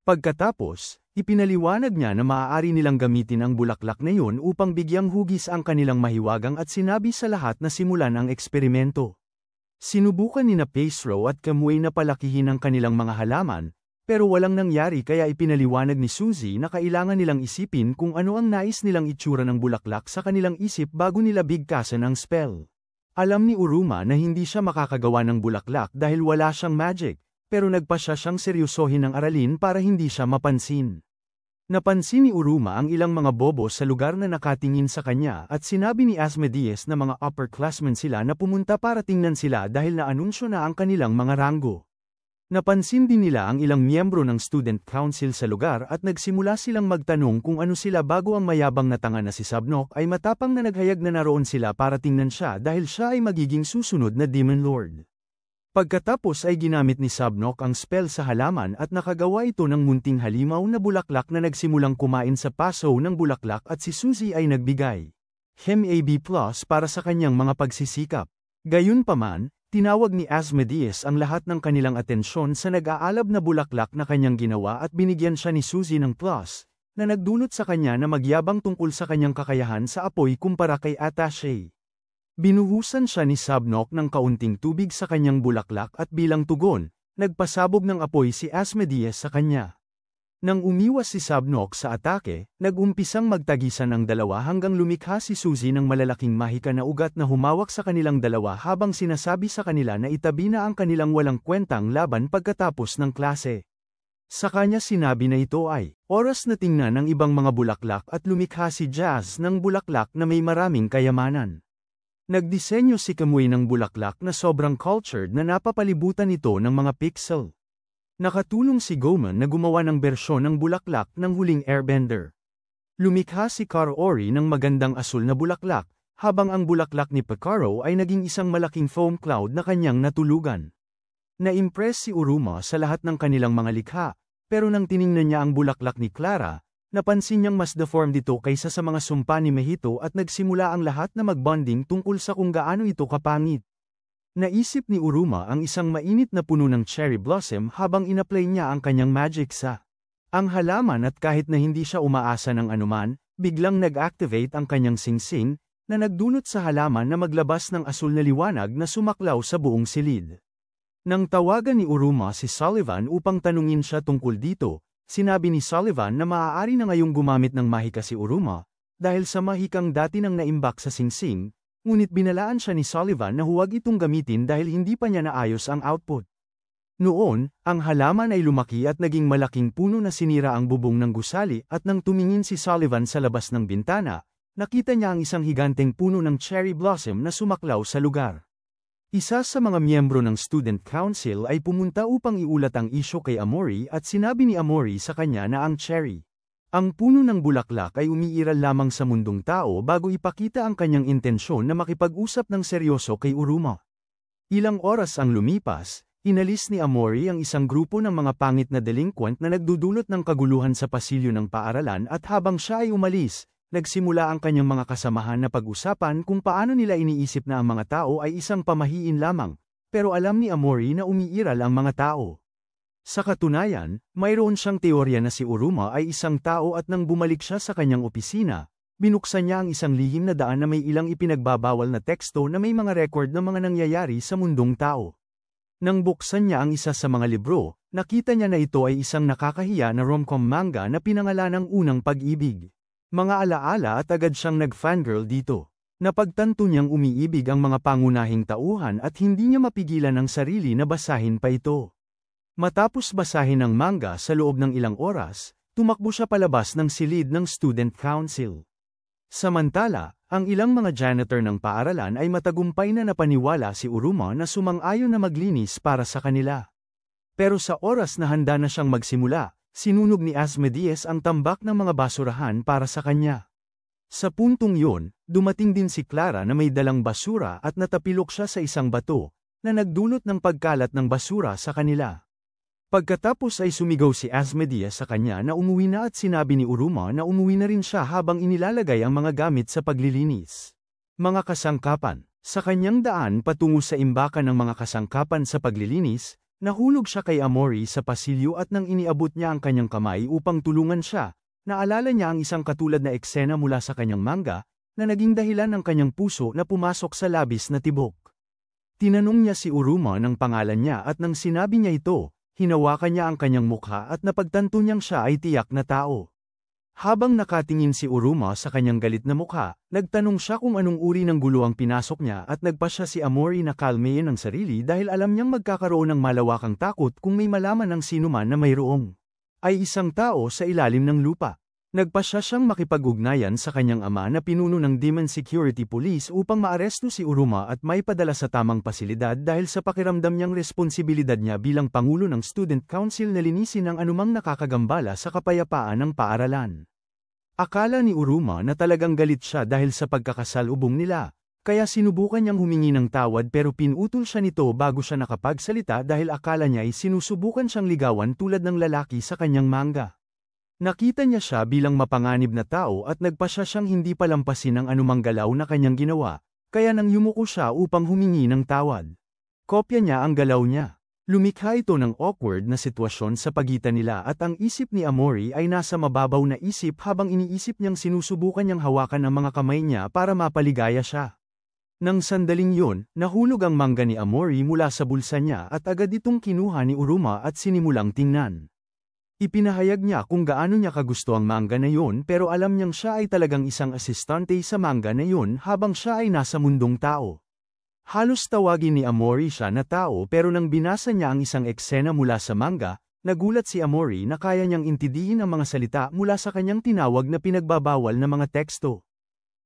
Pagkatapos, ipinaliwanag niya na maaari nilang gamitin ang bulaklak na yun upang bigyang hugis ang kanilang mahiwagang at sinabi sa lahat na simulan ang eksperimento. Sinubukan ni Pacero at Kamui na palakihin ang kanilang mga halaman, pero walang nangyari kaya ipinaliwanag ni Suzy na kailangan nilang isipin kung ano ang nais nilang itsura ng bulaklak sa kanilang isip bago nila bigkasan ang spell. Alam ni Uruma na hindi siya makakagawa ng bulaklak dahil wala siyang magic, pero nagpasya siyang seryosohin ang aralin para hindi siya mapansin. Napansin ni Uruma ang ilang mga bobo sa lugar na nakatingin sa kanya at sinabi ni Asmodeus na mga upperclassmen sila na pumunta para tingnan sila dahil naanunsyo na ang kanilang mga ranggo. Napansin din nila ang ilang miyembro ng student council sa lugar at nagsimula silang magtanong kung ano sila bago ang mayabang na tanga na si Sabnok ay matapang na naghayag na naroon sila para tingnan siya dahil siya ay magiging susunod na Demon Lord. Pagkatapos ay ginamit ni Sabnok ang spell sa halaman at nakagawa ito ng munting halimaw na bulaklak na nagsimulang kumain sa paso ng bulaklak at si Suzy ay nagbigay HEM-AB+ para sa kanyang mga pagsisikap. Gayunpaman, tinawag ni Asmodeus ang lahat ng kanilang atensyon sa nag-aalab na bulaklak na kanyang ginawa at binigyan siya ni Suzy ng plus, na nagdulot sa kanya na magyabang tungkol sa kanyang kakayahan sa apoy kumpara kay Attaché. Binuhusan siya ni Sabnok ng kaunting tubig sa kanyang bulaklak at bilang tugon, nagpasabog ng apoy si Asmodeus sa kanya. Nang umiwas si Sabnok sa atake, nag-umpisang magtagisan ang dalawa hanggang lumikha si Suzy ng malalaking mahika na ugat na humawak sa kanilang dalawa habang sinasabi sa kanila na itabi na ang kanilang walang kwentang laban pagkatapos ng klase. Sa kanya sinabi na ito ay, oras na tingnan ang ibang mga bulaklak at lumikha si Jazz ng bulaklak na may maraming kayamanan. Nagdisenyo si Kamui ng bulaklak na sobrang cultured na napapalibutan ito ng mga pixel. Nakatulong si Goemon na gumawa ng bersyon ng bulaklak ng huling airbender. Lumikha si Kaori ng magandang asul na bulaklak, habang ang bulaklak ni Picaro ay naging isang malaking foam cloud na kanyang natulugan. Na-impress si Uruma sa lahat ng kanilang mga likha, pero nang tiningnan niya ang bulaklak ni Clara, napansin niyang mas deformed ito kaysa sa mga sumpa ni Mejito at nagsimula ang lahat na magbonding tungkol sa kung gaano ito kapangit. Naisip ni Uruma ang isang mainit na puno ng cherry blossom habang inapply niya ang kanyang magic sa ang halaman at kahit na hindi siya umaasa ng anuman, biglang nag-activate ang kanyang singsing, na nagdulot sa halaman na maglabas ng asul na liwanag na sumaklaw sa buong silid. Nang tawagan ni Uruma si Sullivan upang tanungin siya tungkol dito, sinabi ni Sullivan na maaari na ngayong gumamit ng mahika si Uruma, dahil sa mahikang dati nang naimbak sa singsing, ngunit binalaan siya ni Sullivan na huwag itong gamitin dahil hindi pa niya naayos ang output. Noon, ang halaman ay lumaki at naging malaking puno na sinira ang bubong ng gusali at nang tumingin si Sullivan sa labas ng bintana, nakita niya ang isang higanteng puno ng cherry blossom na sumaklaw sa lugar. Isa sa mga miyembro ng Student Council ay pumunta upang iulat ang isyu kay Amory at sinabi ni Amory sa kanya na ang cherry, ang puno ng bulaklak ay umiiral lamang sa mundong tao bago ipakita ang kanyang intensyon na makipag-usap ng seryoso kay Uruma. Ilang oras ang lumipas, inalis ni Amory ang isang grupo ng mga pangit na delinquent na nagdudulot ng kaguluhan sa pasilyo ng paaralan at habang siya ay umalis, nagsimula ang kanyang mga kasamahan na pag-usapan kung paano nila iniisip na ang mga tao ay isang pamahiin lamang, pero alam ni Amory na umiiral ang mga tao. Sa katunayan, mayroon siyang teorya na si Uruma ay isang tao at nang bumalik siya sa kanyang opisina, binuksan niya ang isang lihim na daan na may ilang ipinagbabawal na teksto na may mga record ng mga nangyayari sa mundong tao. Nang buksan niya ang isa sa mga libro, nakita niya na ito ay isang nakakahiya na rom-com manga na pinangalanang Unang Pag-ibig. Mga alaala at agad siyang nag-fangirl dito. Napagtanto niyang umiibig ang mga pangunahing tauhan at hindi niya mapigilan ang sarili na basahin pa ito. Matapos basahin ang manga sa loob ng ilang oras, tumakbo siya palabas ng silid ng Student Council. Samantala, ang ilang mga janitor ng paaralan ay matagumpay na napaniwala si Uruma na sumang-ayon na maglinis para sa kanila. Pero sa oras na handa na siyang magsimula, sinunog ni Asmodeus ang tambak ng mga basurahan para sa kanya. Sa puntong yun, dumating din si Clara na may dalang basura at natapilok siya sa isang bato, na nagdulot ng pagkalat ng basura sa kanila. Pagkatapos ay sumigaw si Asmodeus sa kanya na umuwi na at sinabi ni Uruma na umuwi na rin siya habang inilalagay ang mga gamit sa paglilinis. Mga kasangkapan. Sa kanyang daan patungo sa imbakan ng mga kasangkapan sa paglilinis, nahulog siya kay Amory sa pasilyo at nang iniabot niya ang kanyang kamay upang tulungan siya, naalala niya ang isang katulad na eksena mula sa kanyang manga, na naging dahilan ng kanyang puso na pumasok sa labis na tibok. Tinanong niya si Uruma ng pangalan niya at nang sinabi niya ito, hinawakan niya ang kanyang mukha at napagtanto niyang siya ay tiyak na tao. Habang nakatingin si Uruma sa kanyang galit na mukha, nagtanong siya kung anong uri ng gulo ang pinasok niya at nagpasya si Amory na kalmayin ang sarili dahil alam niyang magkakaroon ng malawakang takot kung may malaman ng sinuman na mayroong ay isang tao sa ilalim ng lupa. Nagpasya siyang makipag-ugnayan sa kanyang ama na pinuno ng Demon Security Police upang maaresto si Uruma at maipadala sa tamang pasilidad dahil sa pakiramdam niyang responsibilidad niya bilang Pangulo ng Student Council na linisin ang anumang nakakagambala sa kapayapaan ng paaralan. Akala ni Uruma na talagang galit siya dahil sa pagkakasalubong nila, kaya sinubukan niyang humingi ng tawad pero pinutol siya nito bago siya nakapagsalita dahil akala niya ay sinusubukan siyang ligawan tulad ng lalaki sa kanyang manga. Nakita niya siya bilang mapanganib na tao at nagpasya siyang hindi palampasin ang anumang galaw na kanyang ginawa, kaya nang yumuko siya upang humingi ng tawad. Kopya niya ang galaw niya. Lumikha ito ng awkward na sitwasyon sa pagitan nila at ang isip ni Amory ay nasa mababaw na isip habang iniisip niyang sinusubukan niyang hawakan ang mga kamay niya para mapaligaya siya. Nang sandaling yun, nahulog ang mangga ni Amory mula sa bulsa niya at agad itong kinuha ni Uruma at sinimulang tingnan. Ipinahayag niya kung gaano niya kagusto ang manga na yun pero alam niyang siya ay talagang isang asistante sa manga na yun habang siya ay nasa mundong tao. Halos tawagin ni Amory siya na tao pero nang binasa niya ang isang eksena mula sa manga, nagulat si Amory na kaya niyang intindihin ang mga salita mula sa kanyang tinawag na pinagbabawal na mga teksto.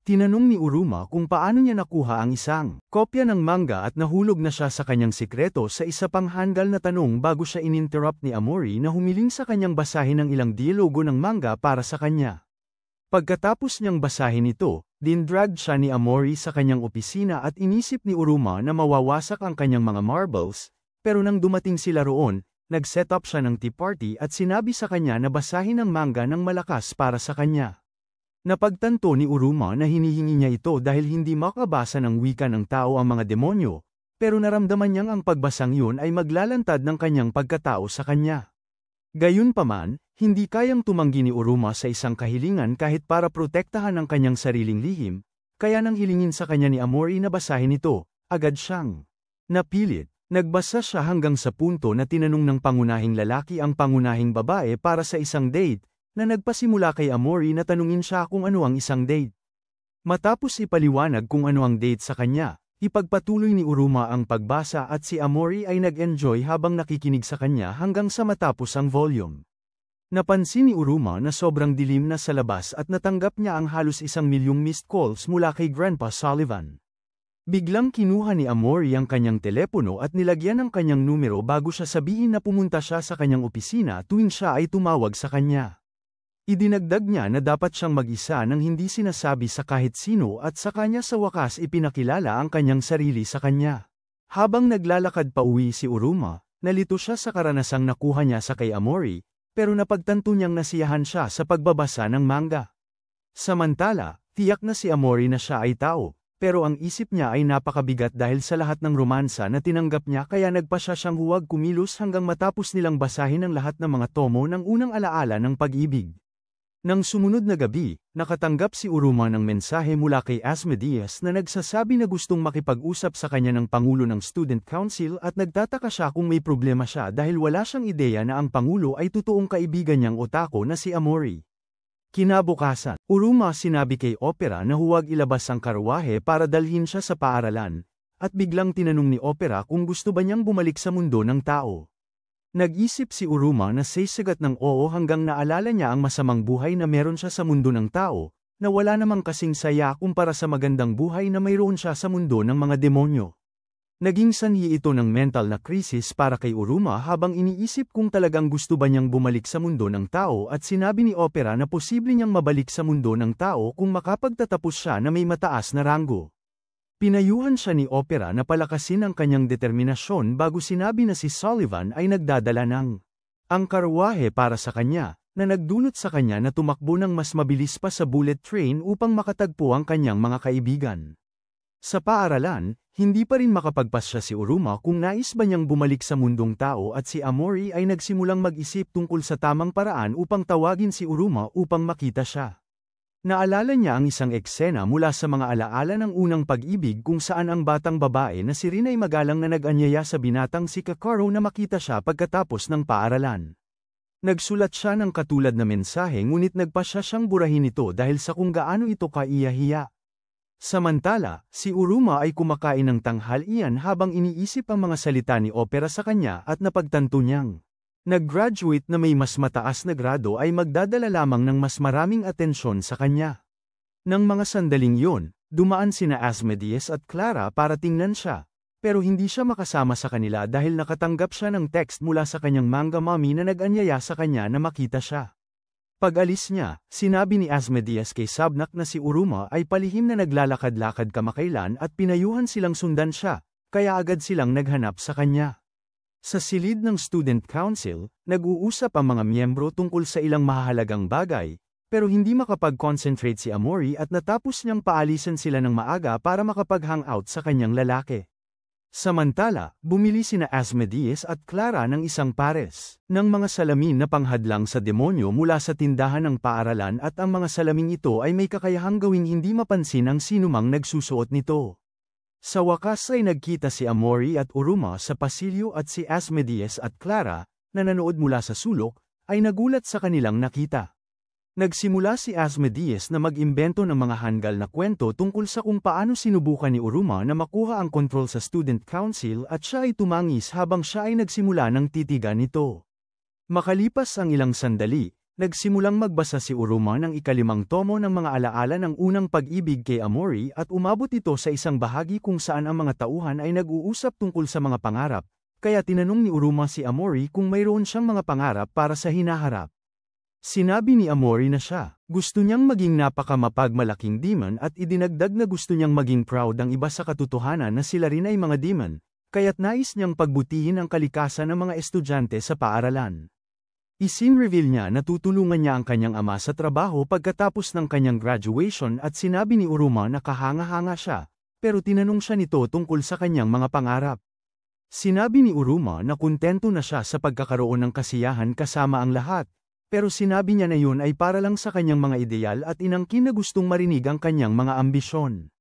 Tinanong ni Uruma kung paano niya nakuha ang isang kopya ng manga at nahulog na siya sa kanyang sikreto sa isa pang handal na tanong bago siya ininterrupt ni Amory na humiling sa kanyang basahin ang ilang dialogo ng manga para sa kanya. Pagkatapos niyang basahin ito, dindragged siya ni Amory sa kanyang opisina at inisip ni Uruma na mawawasak ang kanyang mga marbles, pero nang dumating sila roon, nag-set up siya ng tea party at sinabi sa kanya na basahin ang manga ng malakas para sa kanya. Napagtanto ni Uruma na hinihingi niya ito dahil hindi makabasa ng wika ng tao ang mga demonyo, pero naramdaman niyang ang pagbasang yun ay maglalantad ng kanyang pagkatao sa kanya. Gayunpaman, hindi kayang tumanggi ni Uruma sa isang kahilingan kahit para protektahan ang kanyang sariling lihim, kaya nang hilingin sa kanya ni Amori na basahin ito, agad siyang napilit. Nagbasa siya hanggang sa punto na tinanong ng pangunahing lalaki ang pangunahing babae para sa isang date, na nagpasimula kay Amori na tanungin siya kung ano ang isang date. Matapos ipaliwanag kung ano ang date sa kanya, ipagpatuloy ni Uruma ang pagbasa at si Amori ay nag-enjoy habang nakikinig sa kanya hanggang sa matapos ang volume. Napansin ni Uruma na sobrang dilim na sa labas at natanggap niya ang halos 1,000,000 missed calls mula kay Grandpa Sullivan. Biglang kinuha ni Amori ang kanyang telepono at nilagyan ng kanyang numero bago siya sabihin na pumunta siya sa kanyang opisina tuwing siya ay tumawag sa kanya. Idinagdag niya na dapat siyang mag-isa nang hindi sinasabi sa kahit sino at sa kanya sa wakas ipinakilala ang kanyang sarili sa kanya. Habang naglalakad pa uwi si Uruma, nalito siya sa karanasang nakuha niya sa kay Amori, pero napagtanto niyang nasiyahan siya sa pagbabasa ng manga. Samantala, tiyak na si Amori na siya ay tao. Pero ang isip niya ay napakabigat dahil sa lahat ng romansa na tinanggap niya kaya nagpa siya siyang huwag kumilos hanggang matapos nilang basahin ang lahat ng mga tomo ng unang alaala ng pag-ibig. Nang sumunod na gabi, nakatanggap si Uruma ng mensahe mula kay Asmodeus na nagsasabi na gustong makipag-usap sa kanya ng Pangulo ng Student Council at nagtataka siya kung may problema siya dahil wala siyang ideya na ang Pangulo ay totoong kaibigan niyang otako na si Amori. Kinabukasan, Uruma sinabi kay Opera na huwag ilabas ang karwahe para dalhin siya sa paaralan, at biglang tinanong ni Opera kung gusto ba niyang bumalik sa mundo ng tao. Nag-isip si Uruma na sasagot ng oo hanggang naalala niya ang masamang buhay na meron siya sa mundo ng tao, na wala namang kasing saya kumpara sa magandang buhay na mayroon siya sa mundo ng mga demonyo. Naging sanhi ito ng mental na krisis para kay Uruma habang iniisip kung talagang gusto ba niyang bumalik sa mundo ng tao at sinabi ni Opera na posible niyang mabalik sa mundo ng tao kung makapagtatapos siya na may mataas na ranggo. Pinayuhan siya ni Opera na palakasin ang kanyang determinasyon bago sinabi na si Sullivan ay nagdadala ng ang karwahe para sa kanya, na nagdulot sa kanya na tumakbo ng mas mabilis pa sa bullet train upang makatagpo ang kanyang mga kaibigan. Sa paaralan, hindi pa rin makapagpasya si Uruma kung nais ba niyang bumalik sa mundong tao at si Amori ay nagsimulang mag-isip tungkol sa tamang paraan upang tawagin si Uruma upang makita siya. Naalala niya ang isang eksena mula sa mga alaala ng unang pag-ibig kung saan ang batang babae na si Rin ay magalang na nag-anyaya sa binatang si Kakaro na makita siya pagkatapos ng paaralan. Nagsulat siya ng katulad na mensahe ngunit nagpasya siyang burahin ito dahil sa kung gaano ito kaiyahiya. Samantala, si Uruma ay kumakain ng tanghalian habang iniisip ang mga salita ni Opera sa kanya at napagtanto niyang nag-graduate na may mas mataas na grado ay magdadala lamang ng mas maraming atensyon sa kanya. Nang mga sandaling yon, dumaan sina Asmodeus at Clara para tingnan siya, pero hindi siya makasama sa kanila dahil nakatanggap siya ng text mula sa kanyang manga mommy na nag-anyaya sa kanya na makita siya. Pag-alis niya, sinabi ni Asmodeus kay Sabnak na si Uruma ay palihim na naglalakad-lakad kamakailan at pinayuhan silang sundan siya, kaya agad silang naghanap sa kanya. Sa silid ng Student Council, nag-uusap ang mga miyembro tungkol sa ilang mahahalagang bagay, pero hindi makapag-concentrate si Amori at natapos niyang paalisan sila ng maaga para makapag-hangout sa kanyang lalaki. Samantala, bumili sina Asmodeus at Clara ng isang pares ng mga salamin na panghadlang sa demonyo mula sa tindahan ng paaralan at ang mga salaming ito ay may kakayahang gawing hindi mapansin ang sinumang nagsusuot nito. Sa wakas ay nagkita si Amori at Uruma sa pasilyo at si Asmodeus at Clara, na nanood mula sa sulok, ay nagulat sa kanilang nakita. Nagsimula si Asmodeus na mag-imbento ng mga hanggal na kwento tungkol sa kung paano sinubukan ni Uruma na makuha ang kontrol sa Student Council at siya ay tumangis habang siya ay nagsimula ng titigan nito. Makalipas ang ilang sandali, nagsimulang magbasa si Uruma ng ika-5 tomo ng mga alaala ng unang pag-ibig kay Amori at umabot ito sa isang bahagi kung saan ang mga tauhan ay nag-uusap tungkol sa mga pangarap, kaya tinanong ni Uruma si Amori kung mayroon siyang mga pangarap para sa hinaharap. Sinabi ni Amori na siya, gusto niyang maging napakamapagmalaking demon at idinagdag na gusto niyang maging proud ang iba sa katotohanan na sila rin ay mga demon, kaya't nais niyang pagbutihin ang kalikasan ng mga estudyante sa paaralan. Isin-reveal niya na tutulungan niya ang kanyang ama sa trabaho pagkatapos ng kanyang graduation at sinabi ni Uruma na kahanga-hanga siya, pero tinanong siya nito tungkol sa kanyang mga pangarap. Sinabi ni Uruma na kontento na siya sa pagkakaroon ng kasiyahan kasama ang lahat, pero sinabi niya na yun ay para lang sa kanyang mga ideal at inangkin na gustong marinig ang kanyang mga ambisyon.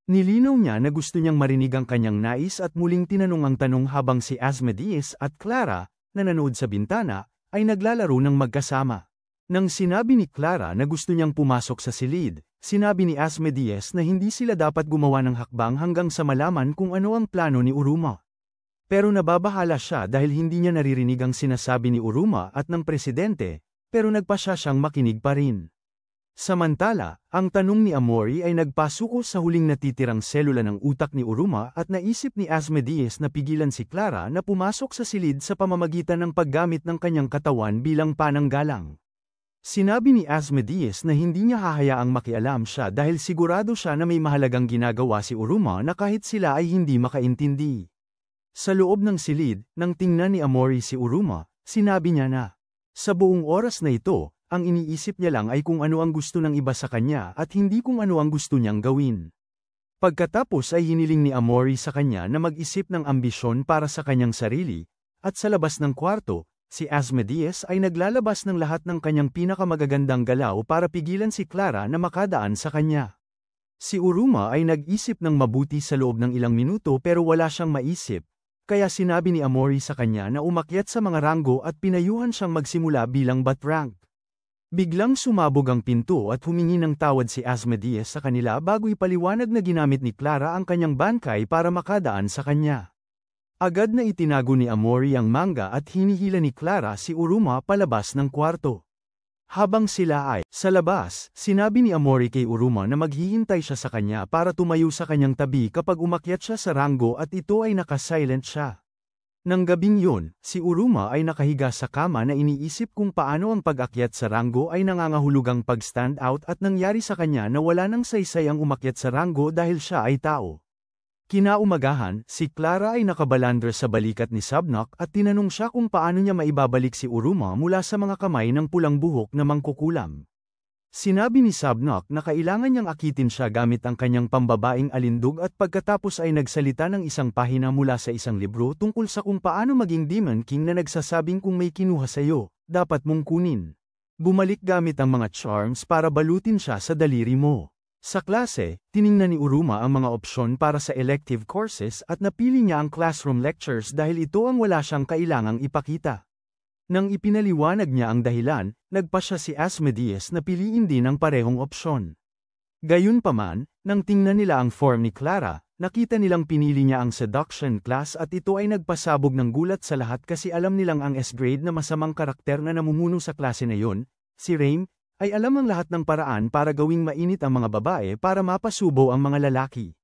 Nilinaw niya na gusto niyang marinig ang kanyang nais at muling tinanong ang tanong habang si Asmodeus at Clara, na nanood sa bintana, ay naglalaro ng magkasama. Nang sinabi ni Clara na gusto niyang pumasok sa silid, sinabi ni Asmodeus na hindi sila dapat gumawa ng hakbang hanggang sa malaman kung ano ang plano ni Uruma. Pero nababahala siya dahil hindi niya naririnig ang sinasabi ni Uruma at ng presidente, pero nagpasya siyang makinig pa rin. Samantala, ang tanong ni Amori ay nagpasuko sa huling natitirang selula ng utak ni Uruma at naisip ni Asmodeus na pigilan si Clara na pumasok sa silid sa pamamagitan ng paggamit ng kanyang katawan bilang pananggalang. Sinabi ni Asmodeus na hindi niya hahayaang makialam siya dahil sigurado siya na may mahalagang ginagawa si Uruma na kahit sila ay hindi makaintindi. Sa loob ng silid, nang tingnan ni Amori si Uruma, sinabi niya na, sa buong oras na ito, ang iniisip niya lang ay kung ano ang gusto ng iba sa kanya at hindi kung ano ang gusto niyang gawin. Pagkatapos ay hiniling ni Amori sa kanya na mag-isip ng ambisyon para sa kanyang sarili, at sa labas ng kwarto, si Asmodeus ay naglalabas ng lahat ng kanyang pinakamagagandang galaw para pigilan si Clara na makadaan sa kanya. Si Uruma ay nag-isip ng mabuti sa loob ng ilang minuto pero wala siyang maisip, kaya sinabi ni Amori sa kanya na umakyat sa mga ranggo at pinayuhan siyang magsimula bilang bat-rank. Biglang sumabog ang pinto at humingi ng tawad si Asmodeus sa kanila bago ipaliwanag na ginamit ni Clara ang kanyang bangkay para makadaan sa kanya. Agad na itinago ni Amori ang manga at hinihila ni Clara si Uruma palabas ng kwarto. Habang sila ay sa labas, sinabi ni Amori kay Uruma na maghihintay siya sa kanya para tumayo sa kanyang tabi kapag umakyat siya sa ranggo at ito ay nakasilent siya. Nang gabing yun, si Uruma ay nakahiga sa kama na iniisip kung paano ang pag-akyat sa ranggo ay nangangahulugang pag-stand out at nangyari sa kanya na wala nang saysay ang umakyat sa ranggo dahil siya ay tao. Kinaumagahan, si Clara ay nakabalandra sa balikat ni Sabnok at tinanong siya kung paano niya maibabalik si Uruma mula sa mga kamay ng pulang buhok na mangkukulam. Sinabi ni Sabnok na kailangan niyang akitin siya gamit ang kanyang pambabaing alindog at pagkatapos ay nagsalita ng isang pahina mula sa isang libro tungkol sa kung paano maging Demon King na nagsasabing kung may kinuha sa'yo, dapat mong kunin. Bumalik gamit ang mga charms para balutin siya sa daliri mo. Sa klase, tiningnan ni Uruma ang mga opsyon para sa elective courses at napili niya ang classroom lectures dahil ito ang wala siyang kailangang ipakita. Nang ipinaliwanag niya ang dahilan, nagpasya si Asmodeus na piliin din ang parehong opsyon. Gayunpaman, nang tingnan nila ang form ni Clara, nakita nilang pinili niya ang seduction class at ito ay nagpasabog ng gulat sa lahat kasi alam nilang ang S-grade na masamang karakter na namumuno sa klase na yon, si Rain, ay alam ang lahat ng paraan para gawing mainit ang mga babae para mapasubo ang mga lalaki.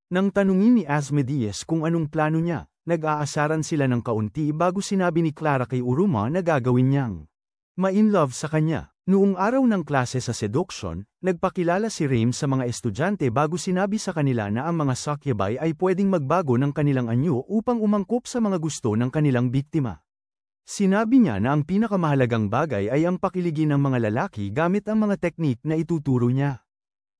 Nang tanungin ni Asmodeus kung anong plano niya, nag-aasaran sila ng kaunti bago sinabi ni Clara kay Uruma na gagawin niyang ma-in-love sa kanya. Noong araw ng klase sa seduction, nagpakilala si Rain sa mga estudyante bago sinabi sa kanila na ang mga succubay ay pwedeng magbago ng kanilang anyo upang umangkop sa mga gusto ng kanilang biktima. Sinabi niya na ang pinakamahalagang bagay ay ang pakiligin ng mga lalaki gamit ang mga teknik na ituturo niya.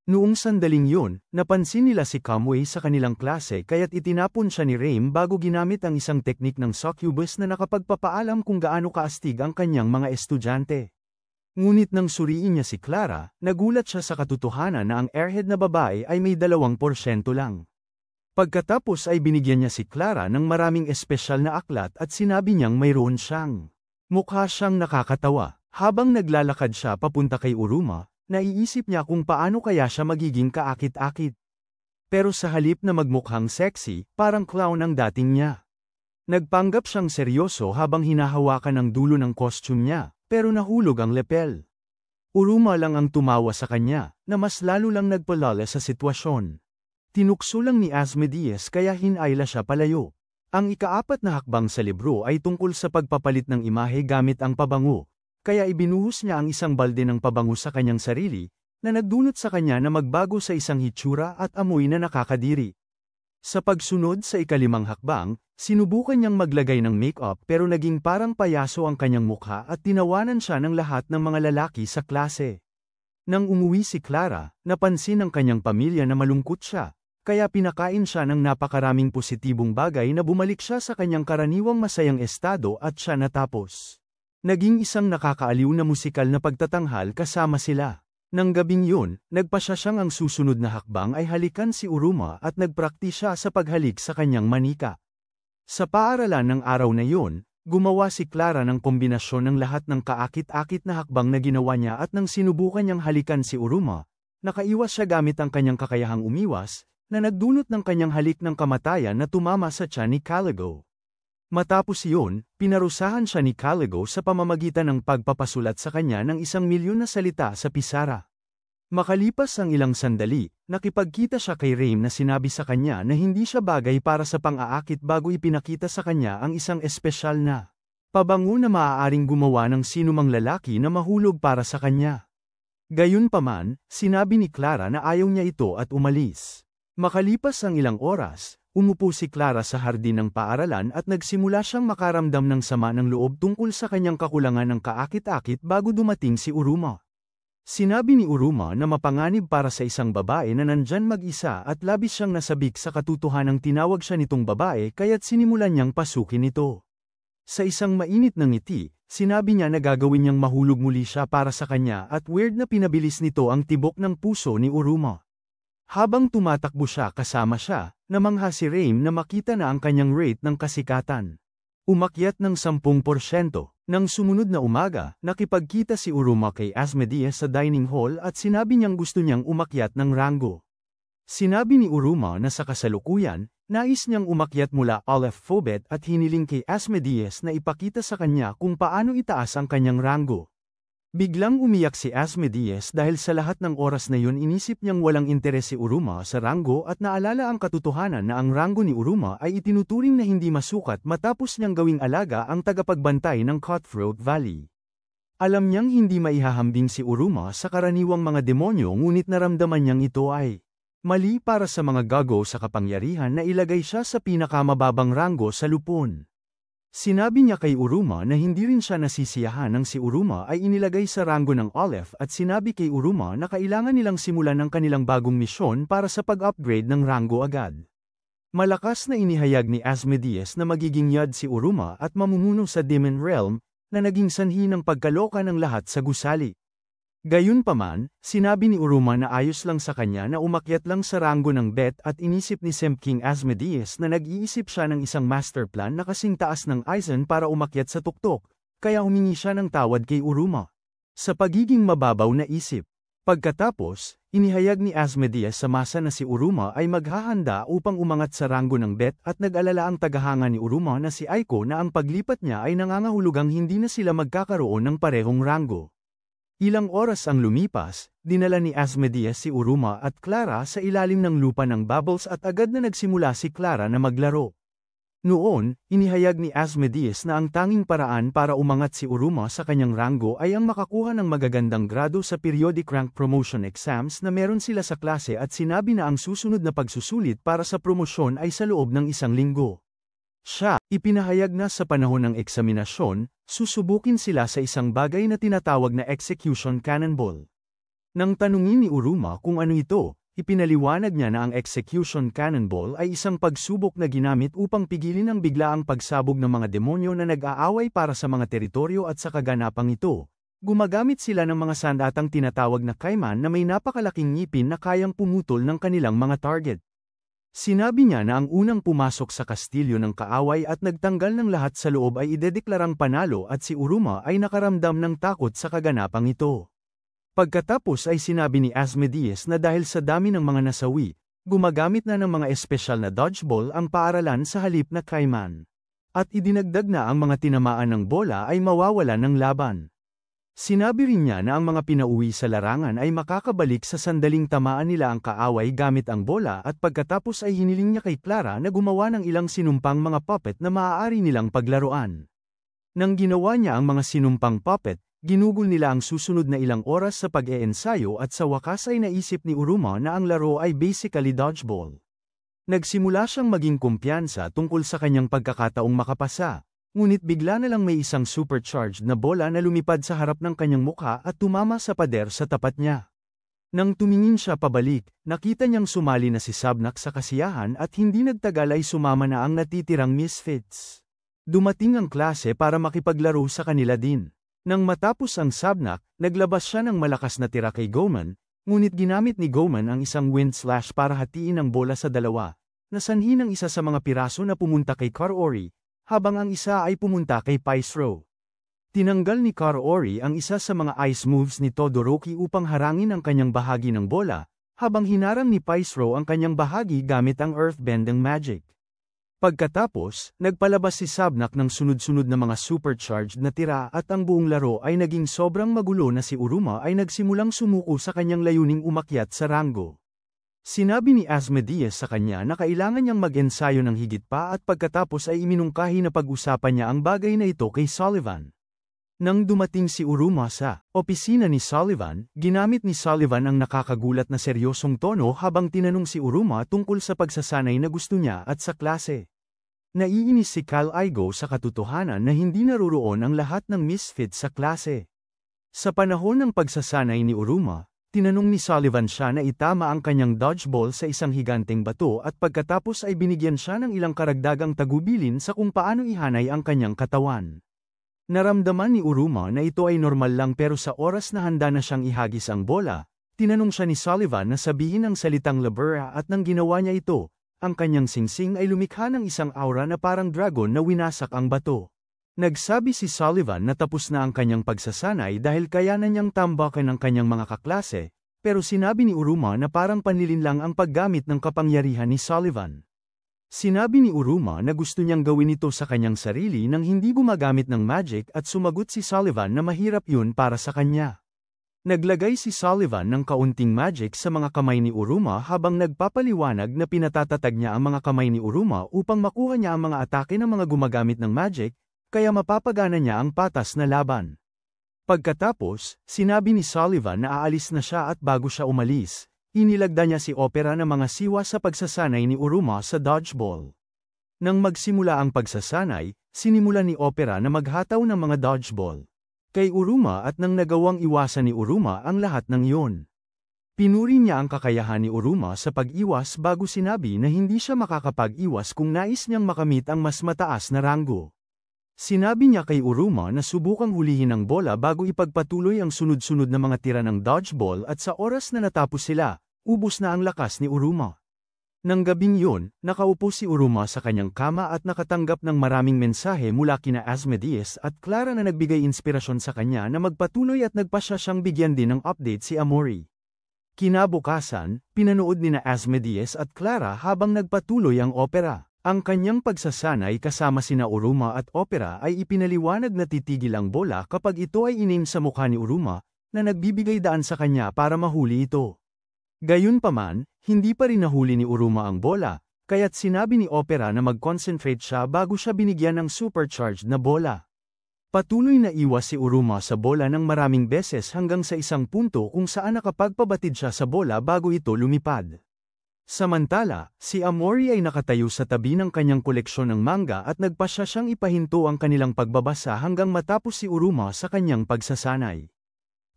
Noong sandaling yun, napansin nila si Kamway sa kanilang klase kaya't itinapon siya ni Rain bago ginamit ang isang teknik ng succubus na nakapagpapaalam kung gaano kaastig ang kanyang mga estudyante. Ngunit nang suriin niya si Clara, nagulat siya sa katotohanan na ang airhead na babae ay may 2% lang. Pagkatapos ay binigyan niya si Clara ng maraming espesyal na aklat at sinabi niyang mayroon siyang. Mukha siyang nakakatawa. Habang naglalakad siya papunta kay Uruma, naiisip niya kung paano kaya siya magiging kaakit-akit. Pero sa halip na magmukhang sexy, parang clown ang dating niya. Nagpanggap siyang seryoso habang hinahawakan ang dulo ng costume niya, pero nahulog ang lepel. Uruma lang ang tumawa sa kanya, na mas lalo lang nagpalala sa sitwasyon. Tinukso lang ni Asmodeus kaya hinayla siya palayo. Ang ikaapat na hakbang sa libro ay tungkol sa pagpapalit ng imahe gamit ang pabango, kaya ibinuhos niya ang isang balde ng pabango sa kanyang sarili, na nagdulot sa kanya na magbago sa isang hitsura at amoy na nakakadiri. Sa pagsunod sa ikalimang hakbang, sinubukan niyang maglagay ng make-up pero naging parang payaso ang kanyang mukha at tinawanan siya ng lahat ng mga lalaki sa klase. Nang umuwi si Clara, napansin ng kanyang pamilya na malungkot siya. Kaya pinakain siya ng napakaraming positibong bagay na bumalik siya sa kanyang karaniwang masayang estado at siya natapos. Naging isang nakakaaliw na musikal na pagtatanghal kasama sila. Nang gabing yun, nagpasya siyang ang susunod na hakbang ay halikan si Uruma at nagpraktis siya sa paghalik sa kanyang manika. Sa paaralan ng araw na yun, gumawa si Clara ng kombinasyon ng lahat ng kaakit-akit na hakbang na ginawa niya at nang sinubukan niyang halikan si Uruma, nakaiwas siya gamit ang kanyang kakayahang umiwas, na nagdulot ng kanyang halik ng kamatayan na tumama sa tiyan ni Caligo. Matapos iyon, pinarusahan siya ni Caligo sa pamamagitan ng pagpapasulat sa kanya ng 1,000,000 na salita sa pisara. Makalipas ang ilang sandali, nakipagkita siya kay Raim na sinabi sa kanya na hindi siya bagay para sa pang-aakit bago ipinakita sa kanya ang isang espesyal na pabango na maaaring gumawa ng sinumang lalaki na mahulog para sa kanya. Gayunpaman, sinabi ni Clara na ayaw niya ito at umalis. Makalipas ang ilang oras, umupo si Clara sa hardin ng paaralan at nagsimula siyang makaramdam ng sama ng loob tungkol sa kanyang kakulangan ng kaakit-akit bago dumating si Uruma. Sinabi ni Uruma na mapanganib para sa isang babae na nandyan mag-isa at labis siyang nasabik sa katotohanang tinawag siya nitong babae kaya't sinimulan niyang pasukin ito. Sa isang mainit na ngiti, sinabi niya na gagawin niyang mahulog muli siya para sa kanya at weird na pinabilis nito ang tibok ng puso ni Uruma. Habang tumatakbo siya kasama siya, namangha si Raim na makita na ang kanyang rate ng kasikatan. Umakyat ng 10%. Nang sumunod na umaga, nakipagkita si Uruma kay Asmodeus sa dining hall at sinabi niyang gusto niyang umakyat ng ranggo. Sinabi ni Uruma na sa kasalukuyan, nais niyang umakyat mula Aleph Phobet at hiniling kay Asmodeus na ipakita sa kanya kung paano itaas ang kanyang ranggo. Biglang umiyak si Asmodeus dahil sa lahat ng oras na yun inisip niyang walang interes si Uruma sa ranggo at naalala ang katotohanan na ang ranggo ni Uruma ay itinuturing na hindi masukat matapos niyang gawing alaga ang tagapagbantay ng Cutthroat Valley. Alam niyang hindi maihahambing si Uruma sa karaniwang mga demonyo ngunit naramdaman niyang ito ay mali para sa mga gago sa kapangyarihan na ilagay siya sa pinakamababang ranggo sa lupon. Sinabi niya kay Uruma na hindi rin siya nasisiyahan nang si Uruma ay inilagay sa ranggo ng Aleph at sinabi kay Uruma na kailangan nilang simulan ang kanilang bagong misyon para sa pag-upgrade ng ranggo agad. Malakas na inihayag ni Asmodeus na magiging yad si Uruma at mamumuno sa Demon Realm, na naging sanhi ng pagkaloka ng lahat sa gusali. Gayunpaman, sinabi ni Uruma na ayos lang sa kanya na umakyat lang sa ranggo ng Bet at inisip ni Semp King Asmodeus na nag-iisip siya ng isang master plan na kasing taas ng Aizen para umakyat sa tuktok, kaya humingi siya ng tawad kay Uruma. Sa pagiging mababaw na isip. Pagkatapos, inihayag ni Asmodeus sa masa na si Uruma ay maghahanda upang umangat sa ranggo ng Bet at nag-alala ang tagahanga ni Uruma na si Aiko na ang paglipat niya ay nangangahulugang hindi na sila magkakaroon ng parehong ranggo. Ilang oras ang lumipas, dinala ni Asmodeus si Uruma at Clara sa ilalim ng lupa ng Bubbles at agad na nagsimula si Clara na maglaro. Noon, inihayag ni Asmodeus na ang tanging paraan para umangat si Uruma sa kanyang ranggo ay ang makakuha ng magagandang grado sa periodic rank promotion exams na meron sila sa klase at sinabi na ang susunod na pagsusulit para sa promosyon ay sa loob ng 1 linggo. Siya, ipinahayag na sa panahon ng eksaminasyon, susubukin sila sa isang bagay na tinatawag na Execution Cannonball. Nang tanungin ni Uruma kung ano ito, ipinaliwanag niya na ang Execution Cannonball ay isang pagsubok na ginamit upang pigilin ang biglaang pagsabog ng mga demonyo na nag-aaway para sa mga teritoryo at sa kaganapang ito. Gumagamit sila ng mga sandatang tinatawag na kaiman na may napakalaking ngipin na kayang pumutol ng kanilang mga target. Sinabi niya na ang unang pumasok sa kastilyo ng kaaway at nagtanggal ng lahat sa loob ay idedeklarang panalo at si Uruma ay nakaramdam ng takot sa kaganapang ito. Pagkatapos ay sinabi ni Asmodeus na dahil sa dami ng mga nasawi, gumagamit na ng mga espesyal na dodgeball ang paaralan sa halip na kaiman. At idinagdag na ang mga tinamaan ng bola ay mawawala ng laban. Sinabi rin niya na ang mga pinauwi sa larangan ay makakabalik sa sandaling tamaan nila ang kaaway gamit ang bola at pagkatapos ay hiniling niya kay Clara na gumawa ng ilang sinumpang mga puppet na maaari nilang paglaruan. Nang ginawa niya ang mga sinumpang puppet, ginugol nila ang susunod na ilang oras sa pag-eensayo at sa wakas ay naisip ni Uruma na ang laro ay basically dodgeball. Nagsimula siyang maging kumpiyansa tungkol sa kanyang pagkakataong makapasa. Ngunit bigla na lang may isang supercharged na bola na lumipad sa harap ng kanyang mukha at tumama sa pader sa tapat niya. Nang tumingin siya pabalik, nakita niyang sumali na si Sabnak sa kasiyahan at hindi nagtagal ay sumama na ang natitirang misfits. Dumating ang klase para makipaglaro sa kanila din. Nang matapos ang sabnak, naglabas siya ng malakas na tira kay Goman, ngunit ginamit ni Goman ang isang wind slash para hatiin ang bola sa dalawa, nasanhi ng isa sa mga piraso na pumunta kay Karori, habang ang isa ay pumunta kay Paisro. Tinanggal ni Karori ang isa sa mga ice moves ni Todoroki upang harangin ang kanyang bahagi ng bola, habang hinarang ni Paisro ang kanyang bahagi gamit ang earthbending magic. Pagkatapos, nagpalabas si Sabnak ng sunod-sunod na mga supercharged na tira at ang buong laro ay naging sobrang magulo na si Uruma ay nagsimulang sumuko sa kanyang layuning umakyat sa ranggo. Sinabi ni Asmodeus sa kanya na kailangan niyang mag-ensayo ng higit pa at pagkatapos ay iminungkahi na pag-usapan niya ang bagay na ito kay Sullivan. Nang dumating si Uruma sa opisina ni Sullivan, ginamit ni Sullivan ang nakakagulat na seryosong tono habang tinanong si Uruma tungkol sa pagsasanay na gusto niya at sa klase. Naiinis si Cal Igo sa katotohanan na hindi naroroon ang lahat ng misfits sa klase. Sa panahon ng pagsasanay ni Uruma, tinanong ni Sullivan siya na itama ang kanyang dodgeball sa isang higanteng bato at pagkatapos ay binigyan siya ng ilang karagdagang tagubilin sa kung paano ihanay ang kanyang katawan. Naramdaman ni Uruma na ito ay normal lang pero sa oras na handa na siyang ihagis ang bola, tinanong siya ni Sullivan na sabihin ang salitang Libera at nang ginawa niya ito, ang kanyang singsing ay lumikha ng isang aura na parang dragon na winasak ang bato. Nagsabi si Sullivan na tapos na ang kanyang pagsasanay dahil kaya na niyang tambakan ang kanyang mga kaklase, pero sinabi ni Uruma na parang panlilin lang ang paggamit ng kapangyarihan ni Sullivan. Sinabi ni Uruma na gusto niyang gawin ito sa kanyang sarili nang hindi gumagamit ng magic at sumagot si Sullivan na mahirap yun para sa kanya. Naglagay si Sullivan ng kaunting magic sa mga kamay ni Uruma habang nagpapaliwanag na pinatatatag niya ang mga kamay ni Uruma upang makuha niya ang mga atake ng mga gumagamit ng magic, kaya mapapagana niya ang patas na laban. Pagkatapos, sinabi ni Sullivan na aalis na siya at bago siya umalis, inilagda niya si Opera ng mga siwa sa pagsasanay ni Uruma sa dodgeball. Nang magsimula ang pagsasanay, sinimula ni Opera na maghataw ng mga dodgeball kay Uruma at nang nagawang iwasan ni Uruma ang lahat ng iyon. Pinuri niya ang kakayahan ni Uruma sa pag-iwas bago sinabi na hindi siya makakapag-iwas kung nais niyang makamit ang mas mataas na ranggo. Sinabi niya kay Uruma na subukang hulihin ang bola bago ipagpatuloy ang sunod-sunod na mga tira ng dodgeball at sa oras na natapos sila, ubos na ang lakas ni Uruma. Nang gabing yun, nakaupo si Uruma sa kanyang kama at nakatanggap ng maraming mensahe mula kina Asmodeus at Clara na nagbigay inspirasyon sa kanya na magpatuloy at nagpasya siyang bigyan din ng update si Amori. Kinabukasan, pinanood ni Asmodeus at Clara habang nagpatuloy ang opera. Ang kanyang pagsasanay kasama sina Uruma at Opera ay ipinaliwanag na titigil ang bola kapag ito ay inaim sa mukha ni Uruma, na nagbibigay daan sa kanya para mahuli ito. Gayunpaman, hindi pa rin nahuli ni Uruma ang bola, kaya't sinabi ni Opera na mag-concentrate siya bago siya binigyan ng supercharged na bola. Patuloy na iwas si Uruma sa bola ng maraming beses hanggang sa isang punto kung saan nakapagpabatid siya sa bola bago ito lumipad. Samantala, si Amori ay nakatayo sa tabi ng kanyang koleksyon ng manga at nagpasya siyang ipahinto ang kanilang pagbabasa hanggang matapos si Uruma sa kanyang pagsasanay.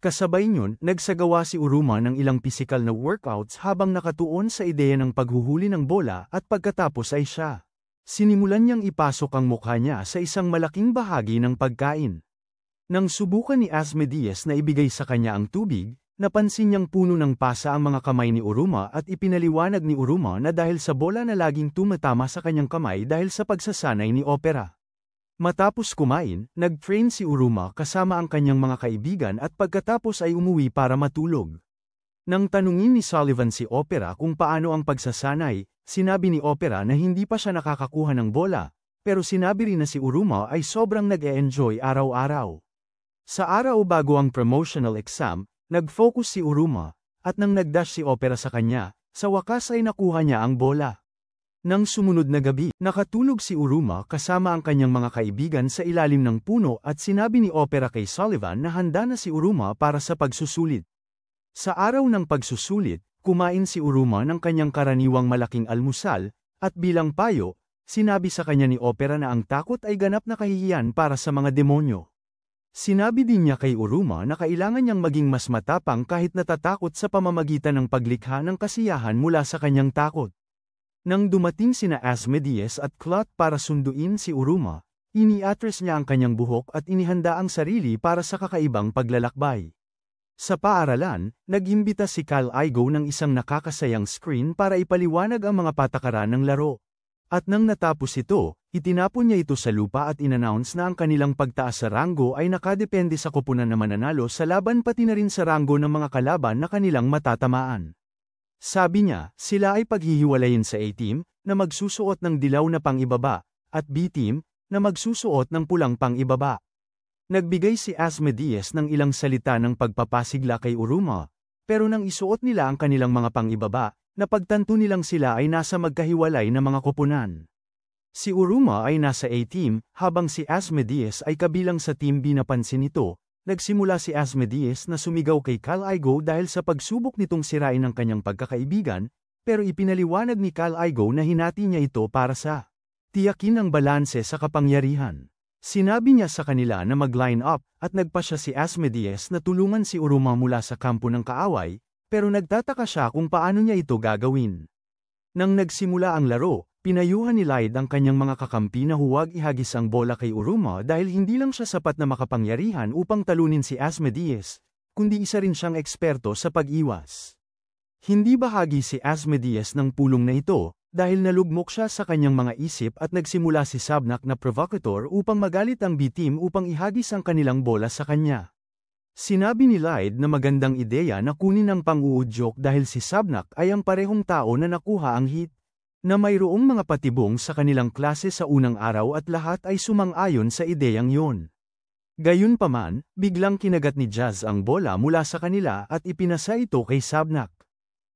Kasabay niyon, nagsagawa si Uruma ng ilang pisikal na workouts habang nakatuon sa ideya ng paghuhuli ng bola at pagkatapos ay siya. Sinimulan niyang ipasok ang mukha niya sa isang malaking bahagi ng pagkain. Nang subukan ni Asmodeus na ibigay sa kanya ang tubig, napansin niyang puno ng pasa ang mga kamay ni Uruma at ipinaliwanag ni Uruma na dahil sa bola na laging tumatama sa kanyang kamay dahil sa pagsasanay ni Opera. Matapos kumain, nag-train si Uruma kasama ang kanyang mga kaibigan at pagkatapos ay umuwi para matulog. Nang tanungin ni Sullivan si Opera kung paano ang pagsasanay, sinabi ni Opera na hindi pa siya nakakakuha ng bola, pero sinabi rin na si Uruma ay sobrang nag-e-enjoy araw-araw. Sa araw bago ang promotional exam, nag-focus si Uruma, at nang nag-dash si Opera sa kanya, sa wakas ay nakuha niya ang bola. Nang sumunod na gabi, nakatulog si Uruma kasama ang kanyang mga kaibigan sa ilalim ng puno at sinabi ni Opera kay Sullivan na handa na si Uruma para sa pagsusulit. Sa araw ng pagsusulit, kumain si Uruma ng kanyang karaniwang malaking almusal, at bilang payo, sinabi sa kanya ni Opera na ang takot ay ganap na kahihiyan para sa mga demonyo. Sinabi din niya kay Uruma na kailangan niyang maging mas matapang kahit natatakot sa pamamagitan ng paglikha ng kasiyahan mula sa kanyang takot. Nang dumating sina Asmodeus at Clot para sunduin si Uruma, Ini-address niya ang kanyang buhok at inihanda ang sarili para sa kakaibang paglalakbay. Sa paaralan, nag-imbita si Kyle Igo ng isang nakakasayang screen para ipaliwanag ang mga patakaran ng laro. At nang natapos ito, itinapon niya ito sa lupa at inannounce na ang kanilang pagtaas sa ranggo ay nakadepende sa koponan na mananalo sa laban pati na rin sa ranggo ng mga kalaban na kanilang matatamaan. Sabi niya, sila ay paghihiwalayin sa A-team, na magsusuot ng dilaw na pang-ibaba, at B-team, na magsusuot ng pulang pang-ibaba. Nagbigay si Asmodeus ng ilang salita ng pagpapasigla kay Uruma, pero nang isuot nila ang kanilang mga pang-ibaba, napagtanto nilang sila ay nasa magkahiwalay na mga koponan. Si Uruma ay nasa A-team, habang si Asmodeus ay kabilang sa team B. Napansin nito, nagsimula si Asmodeus na sumigaw kay Kyle Igo dahil sa pagsubok nitong sirain ang kanyang pagkakaibigan, pero ipinaliwanag ni Kyle Igo na hinati niya ito para sa tiyakin ang balanse sa kapangyarihan. Sinabi niya sa kanila na mag-line up at nagpa siya si Asmodeus na tulungan si Uruma mula sa kampo ng kaaway, pero nagtataka siya kung paano niya ito gagawin. Nang nagsimula ang laro, pinayuhan ni Light ang kanyang mga kakampi na huwag ihagis ang bola kay Uruma dahil hindi lang siya sapat na makapangyarihan upang talunin si Asmodeus, kundi isa rin siyang eksperto sa pag-iwas. Hindi bahagi si Asmodeus ng pulong na ito, dahil nalugmok siya sa kanyang mga isip at nagsimula si Sabnak na provocateur upang magalit ang B-team upang ihagis ang kanilang bola sa kanya. Sinabi ni Light na magandang ideya na kunin ang pang-uudyok dahil si Sabnak ay ang parehong tao na nakuha ang hit, na mayroong mga patibong sa kanilang klase sa unang araw at lahat ay sumang-ayon sa ideyang yon. Gayunpaman, biglang kinagat ni Jazz ang bola mula sa kanila at ipinasa ito kay Sabnak.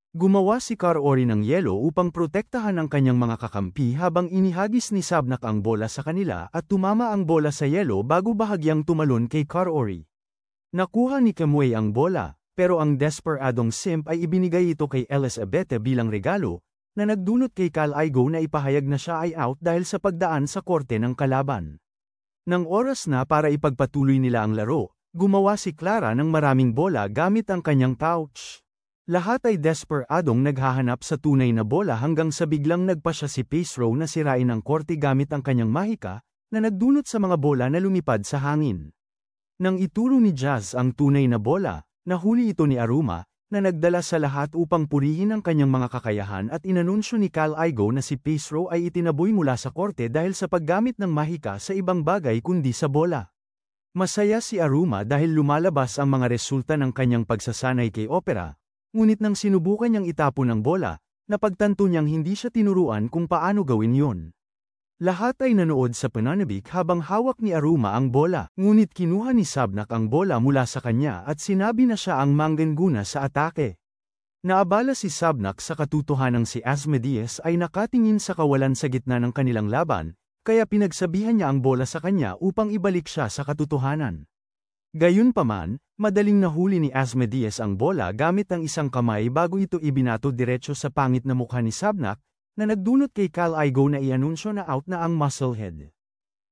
Gumawa si Karori ng yelo upang protektahan ang kanyang mga kakampi habang inihagis ni Sabnak ang bola sa kanila at tumama ang bola sa yelo bago bahagyang tumalon kay Karori. Nakuha ni Kamui ang bola, pero ang desperadong simp ay ibinigay ito kay Elizabeth bilang regalo, na nagdulot kay Kyle Igo na ipahayag na siya ay out dahil sa pagdaan sa korte ng kalaban. Nang oras na para ipagpatuloy nila ang laro, gumawa si Clara ng maraming bola gamit ang kanyang pouch. Lahat ay desperadong naghahanap sa tunay na bola hanggang sa biglang nagpa siya si Pacero na sirain ang korte gamit ang kanyang mahika, na nagdulot sa mga bola na lumipad sa hangin. Nang ituro ni Jazz ang tunay na bola, nahuli ito ni Aruma, na nagdala sa lahat upang purihin ang kanyang mga kakayahan at inanunsyo ni Kyle Igo na si Pacero ay itinaboy mula sa korte dahil sa paggamit ng mahika sa ibang bagay kundi sa bola. Masaya si Aruma dahil lumalabas ang mga resulta ng kanyang pagsasanay kay Opera, ngunit nang sinubukan niyang itapon ang bola, napagtanto niyang hindi siya tinuruan kung paano gawin yon. Lahat ay nanood sa pananabik habang hawak ni Aruma ang bola, ngunit kinuha ni Sabnak ang bola mula sa kanya at sinabi na siya ang manggana sa atake. Naabala si Sabnak sa katotohanang si Asmodeus ay nakatingin sa kawalan sa gitna ng kanilang laban, kaya pinagsabihan niya ang bola sa kanya upang ibalik siya sa katotohanan. Gayunpaman, madaling nahuli ni Asmodeus ang bola gamit ang isang kamay bago ito ibinato diretso sa pangit na mukha ni Sabnak, na nagdulot kay Kyle Igo na ianunsyo na out na ang Musclehead.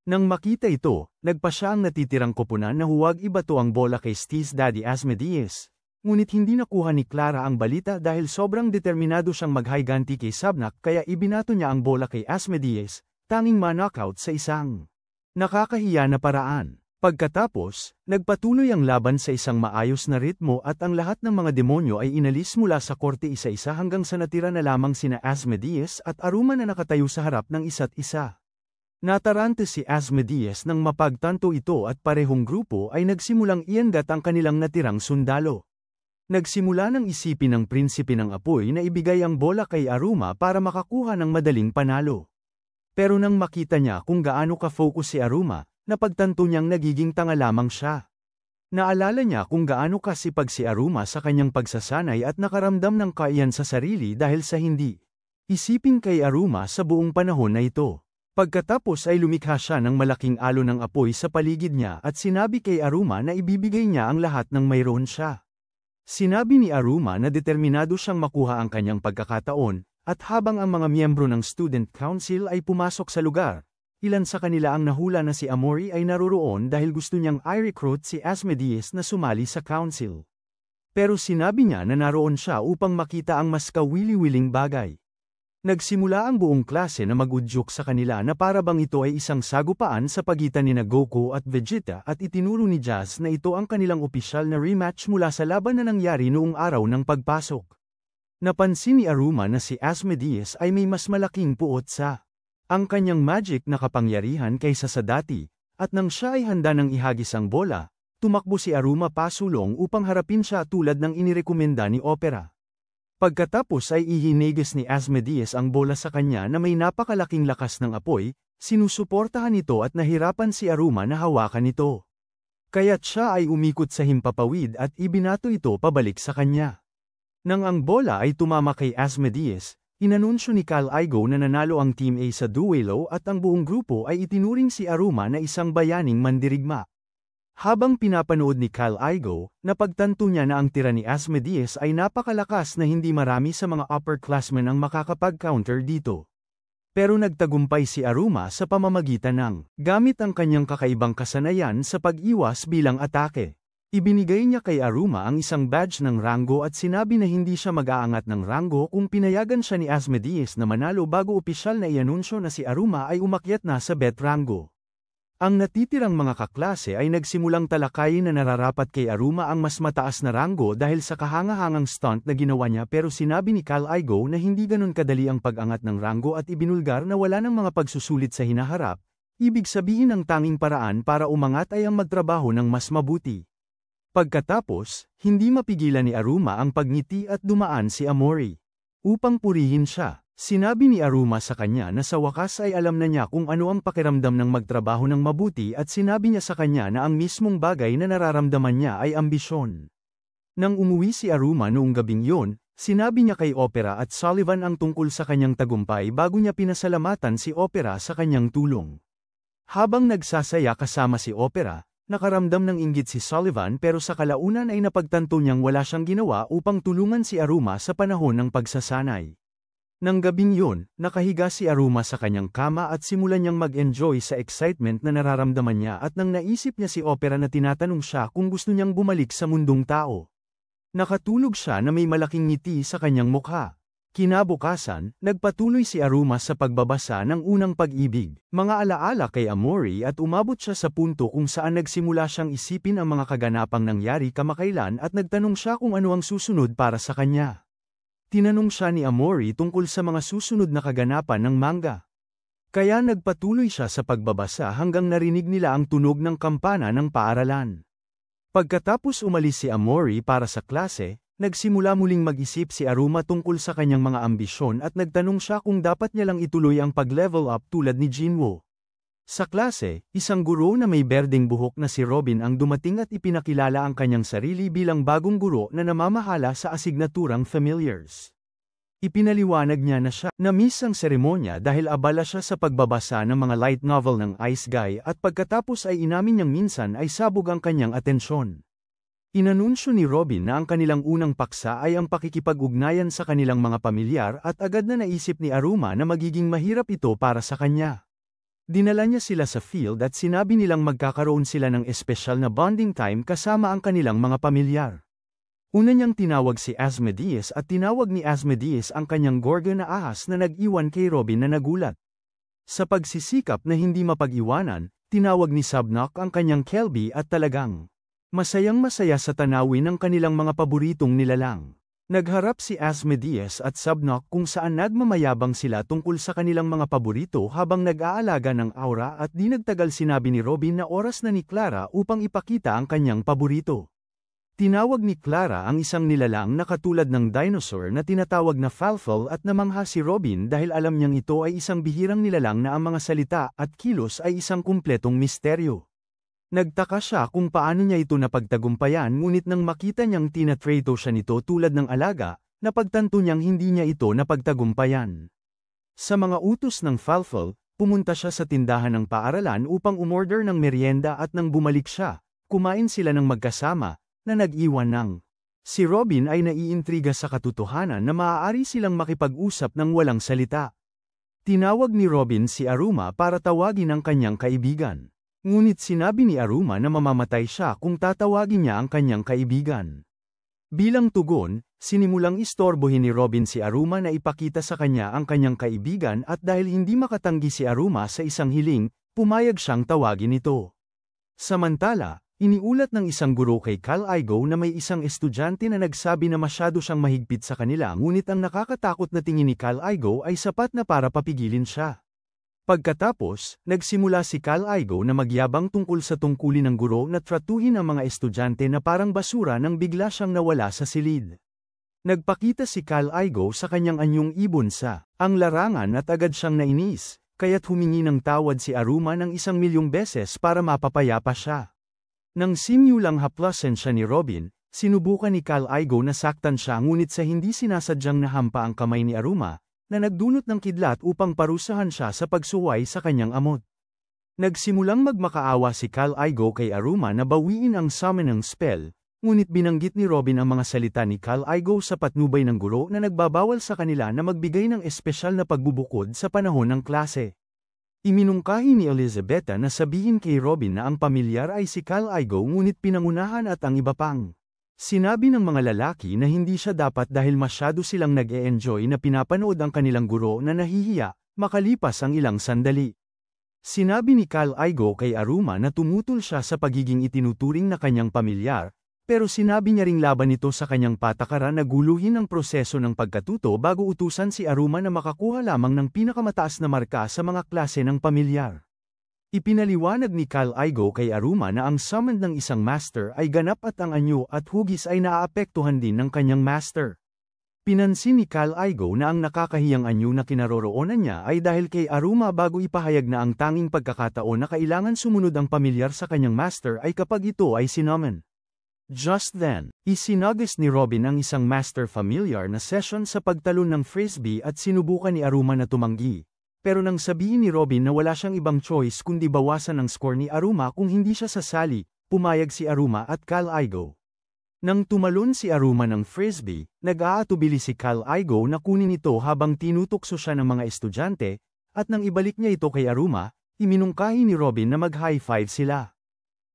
Nang makita ito, nagpa siya ang natitirang koponan na huwag ibato ang bola kay Steve's Daddy Asmodeus, ngunit hindi nakuha ni Clara ang balita dahil sobrang determinado siyang maghiganti kay Sabnak kaya ibinato niya ang bola kay Asmodeus, tanging ma-knockout sa isang nakakahiya na paraan. Pagkatapos, nagpatuloy ang laban sa isang maayos na ritmo at ang lahat ng mga demonyo ay inalis mula sa korte isa-isa hanggang sa natira na lamang sina Asmodeus at Aruma na nakatayo sa harap ng isa't isa. Natarante si Asmodeus nang mapagtanto ito at parehong grupo ay nagsimulang iangat ang kanilang natirang sundalo. Nagsimula ng isipin ng prinsipe ng apoy na ibigay ang bola kay Aruma para makakuha ng madaling panalo. Pero nang makita niya kung gaano ka-focus si Aruma, napagtanto niyang nagiging tanga lamang siya. Naalala niya kung gaano kasipag si Aruma sa kanyang pagsasanay at nakaramdam ng kaiyan sa sarili dahil sa hindi isipin kay Aruma sa buong panahon na ito. Pagkatapos ay lumikha siya ng malaking alon ng apoy sa paligid niya at sinabi kay Aruma na ibibigay niya ang lahat ng mayroon siya. Sinabi ni Aruma na determinado siyang makuha ang kanyang pagkakataon, at habang ang mga miyembro ng Student Council ay pumasok sa lugar, ilan sa kanila ang nahula na si Amori ay naroroon dahil gusto niyang i-recruit si Asmodeus na sumali sa council. Pero sinabi niya na naroon siya upang makita ang mas kawili-wiling bagay. Nagsimula ang buong klase na mag-udyok sa kanila na para bang ito ay isang sagupaan sa pagitan ni Goku at Vegeta at itinuro ni Jazz na ito ang kanilang opisyal na rematch mula sa laban na nangyari noong araw ng pagpasok. Napansin ni Aruma na si Asmodeus ay may mas malaking puot sa ang kanyang magic na kapangyarihan kaysa sa dati, at nang siya ay handa ng ihagis ang bola, tumakbo si Aruma pasulong upang harapin siya tulad ng inirekomenda ni Opera. Pagkatapos ay ihinagis ni Asmodeus ang bola sa kanya na may napakalaking lakas ng apoy, sinusuportahan ito at nahirapan si Aruma na hawakan ito. Kaya't siya ay umikot sa himpapawid at ibinato ito pabalik sa kanya. Nang ang bola ay tumama kay Asmodeus, inanunsyo ni Cal Igo na nanalo ang Team A sa duelo at ang buong grupo ay itinuring si Aruma na isang bayaning mandirigma. Habang pinapanood ni Cal Igo, napagtanto niya na ang tira ni Asmodeus ay napakalakas na hindi marami sa mga upperclassmen ang makakapag-counter dito. Pero nagtagumpay si Aruma sa pamamagitan ng gamit ang kanyang kakaibang kasanayan sa pag-iwas bilang atake. Ibinigay niya kay Aruma ang isang badge ng rango at sinabi na hindi siya mag-aangat ng rango kung pinayagan siya ni Asmodeus na manalo bago opisyal na ianunsyo na si Aruma ay umakyat na sa bet rango. Ang natitirang mga kaklase ay nagsimulang talakayin na nararapat kay Aruma ang mas mataas na rango dahil sa kahangahangang stunt na ginawa niya, pero sinabi ni Cal Igo na hindi ganun kadali ang pag-angat ng rango at ibinulgar na wala ng mga pagsusulit sa hinaharap, ibig sabihin ang tanging paraan para umangat ay ang magtrabaho ng mas mabuti. Pagkatapos, hindi mapigilan ni Aruma ang pagngiti at dumaan si Amori. Upang purihin siya, sinabi ni Aruma sa kanya na sa wakas ay alam na niya kung ano ang pakiramdam ng magtrabaho ng mabuti at sinabi niya sa kanya na ang mismong bagay na nararamdaman niya ay ambisyon. Nang umuwi si Aruma noong gabing yon, sinabi niya kay Opera at Sullivan ang tungkol sa kanyang tagumpay bago niya pinasalamatan si Opera sa kanyang tulong. Habang nagsasaya kasama si Opera, nakaramdam ng inggit si Sullivan pero sa kalaunan ay napagtanto niyang wala siyang ginawa upang tulungan si Aruma sa panahon ng pagsasanay. Nang gabing yun, nakahiga si Aruma sa kanyang kama at simulan niyang mag-enjoy sa excitement na nararamdaman niya, at nang naisip niya si Opera na tinatanong siya kung gusto niyang bumalik sa mundong tao. Nakatulog siya na may malaking ngiti sa kanyang mukha. Kinabukasan, nagpatuloy si Aruma sa pagbabasa ng Unang Pag-ibig, mga alaala kay Amori, at umabot siya sa punto kung saan nagsimula siyang isipin ang mga kaganapang nangyari kamakailan at nagtanong siya kung ano ang susunod para sa kanya. Tinanong siya ni Amori tungkol sa mga susunod na kaganapan ng manga. Kaya nagpatuloy siya sa pagbabasa hanggang narinig nila ang tunog ng kampana ng paaralan. Pagkatapos umalis si Amori para sa klase, nagsimula muling mag-isip si Aruma tungkol sa kanyang mga ambisyon at nagtanong siya kung dapat niya lang ituloy ang pag-level up tulad ni Jinwoo. Sa klase, isang guro na may berdeng buhok na si Robin ang dumating at ipinakilala ang kanyang sarili bilang bagong guro na namamahala sa asignaturang Familiars. Ipinaliwanag niya na siya na-miss ang seremonya dahil abala siya sa pagbabasa ng mga light novel ng Ice Guy, at pagkatapos ay inamin niyang minsan ay sabog ang kanyang atensyon. Inanunsyo ni Robin na ang kanilang unang paksa ay ang pakikipag-ugnayan sa kanilang mga pamilyar, at agad na naisip ni Aruma na magiging mahirap ito para sa kanya. Dinala niya sila sa field at sinabi nilang magkakaroon sila ng espesyal na bonding time kasama ang kanilang mga pamilyar. Una niyang tinawag si Asmodeus at tinawag ni Asmodeus ang kanyang Gorgon na ahas na nag-iwan kay Robin na nagulat. Sa pagsisikap na hindi mapag-iwanan, tinawag ni Subnaught ang kanyang Kelby at talagang masayang-masaya sa tanawin ng kanilang mga paboritong nilalang. Nagharap si Asmodeus at Subnaught kung saan nagmamayabang sila tungkol sa kanilang mga paborito habang nag-aalaga ng aura, at di nagtagal sinabi ni Robin na oras na ni Clara upang ipakita ang kanyang paborito. Tinawag ni Clara ang isang nilalang na katulad ng dinosaur na tinatawag na Falfel, at namangha si Robin dahil alam niyang ito ay isang bihirang nilalang na ang mga salita at kilos ay isang kumpletong misteryo. Nagtaka siya kung paano niya ito napagtagumpayan, ngunit nang makita niyang tinatrato siya nito tulad ng alaga, napagtanto niyang hindi niya ito napagtagumpayan. Sa mga utos ng Falfel, pumunta siya sa tindahan ng paaralan upang umorder ng merienda, at nang bumalik siya, kumain sila ng magkasama, na nag-iwan ng. Si Robin ay naiintriga sa katotohanan na maaari silang makipag-usap ng walang salita. Tinawag ni Robin si Aruma para tawagin ang kanyang kaibigan. Ngunit sinabi ni Aruma na mamamatay siya kung tatawagin niya ang kanyang kaibigan. Bilang tugon, sinimulang istorbohin ni Robin si Aruma na ipakita sa kanya ang kanyang kaibigan at dahil hindi makatanggi si Aruma sa isang hiling, pumayag siyang tawagin ito. Samantala, iniulat ng isang guro kay Cal Igo na may isang estudyante na nagsabi na masyado siyang mahigpit sa kanila ngunit ang nakakatakot na tingin ni Cal Igo ay sapat na para papigilin siya. Pagkatapos, nagsimula si Cal Igo na magyabang tungkol sa tungkulin ng guro na tratuhin ang mga estudyante na parang basura nang bigla siyang nawala sa silid. Nagpakita si Cal Igo sa kanyang anyong ibon sa ang larangan at agad siyang nainis, kaya't humingi ng tawad si Aruma ng 1,000,000 beses para mapapayapa siya. Nang simulang haplasan siya ni Robin, sinubukan ni Cal Igo na saktan siya ngunit sa hindi sinasadyang nahampa ang kamay ni Aruma, na nagdulot ng kidlat upang parusahan siya sa pagsuway sa kanyang amot. Nagsimulang magmakaawa si Cal Igo kay Aruma na bawiin ang summoning spell, ngunit binanggit ni Robin ang mga salita ni Cal Igo sa patnubay ng guro na nagbabawal sa kanila na magbigay ng espesyal na pagbubukod sa panahon ng klase. Iminungkahi ni Elizabeth na sabihin kay Robin na ang pamilyar ay si Cal Igo ngunit pinangunahan at ang iba pang. Sinabi ng mga lalaki na hindi siya dapat dahil masyado silang nag-e-enjoy na pinapanood ang kanilang guro na nahihiya, makalipas ang ilang sandali. Sinabi ni Cal Igo kay Aruma na tumutol siya sa pagiging itinuturing na kanyang pamilyar, pero sinabi niya ring laban ito sa kanyang patakaran na guluhin ang proseso ng pagkatuto bago utusan si Aruma na makakuha lamang ng pinakamataas na marka sa mga klase ng pamilyar. Ipinaliwanag ni Cal Igo kay Aruma na ang summon ng isang master ay ganap at ang anyo at hugis ay naaapektuhan din ng kanyang master. Pinansin ni Cal Igo na ang nakakahiyang anyo na kinaroroonan niya ay dahil kay Aruma bago ipahayag na ang tanging pagkakataon na kailangan sumunod ang pamilyar sa kanyang master ay kapag ito ay sinummon. Just then, isinagis ni Robin ang isang master familiar na session sa pagtalon ng frisbee at sinubukan ni Aruma na tumanggi. Pero nang sabihin ni Robin na wala siyang ibang choice kundi bawasan ang score ni Aruma kung hindi siya sasali, pumayag si Aruma at Cal Igo. Nang tumalon si Aruma ng frisbee, nag-aatubili si Cal Igo na kunin ito habang tinutokso siya ng mga estudyante, at nang ibalik niya ito kay Aruma, iminungkahi ni Robin na mag-high five sila.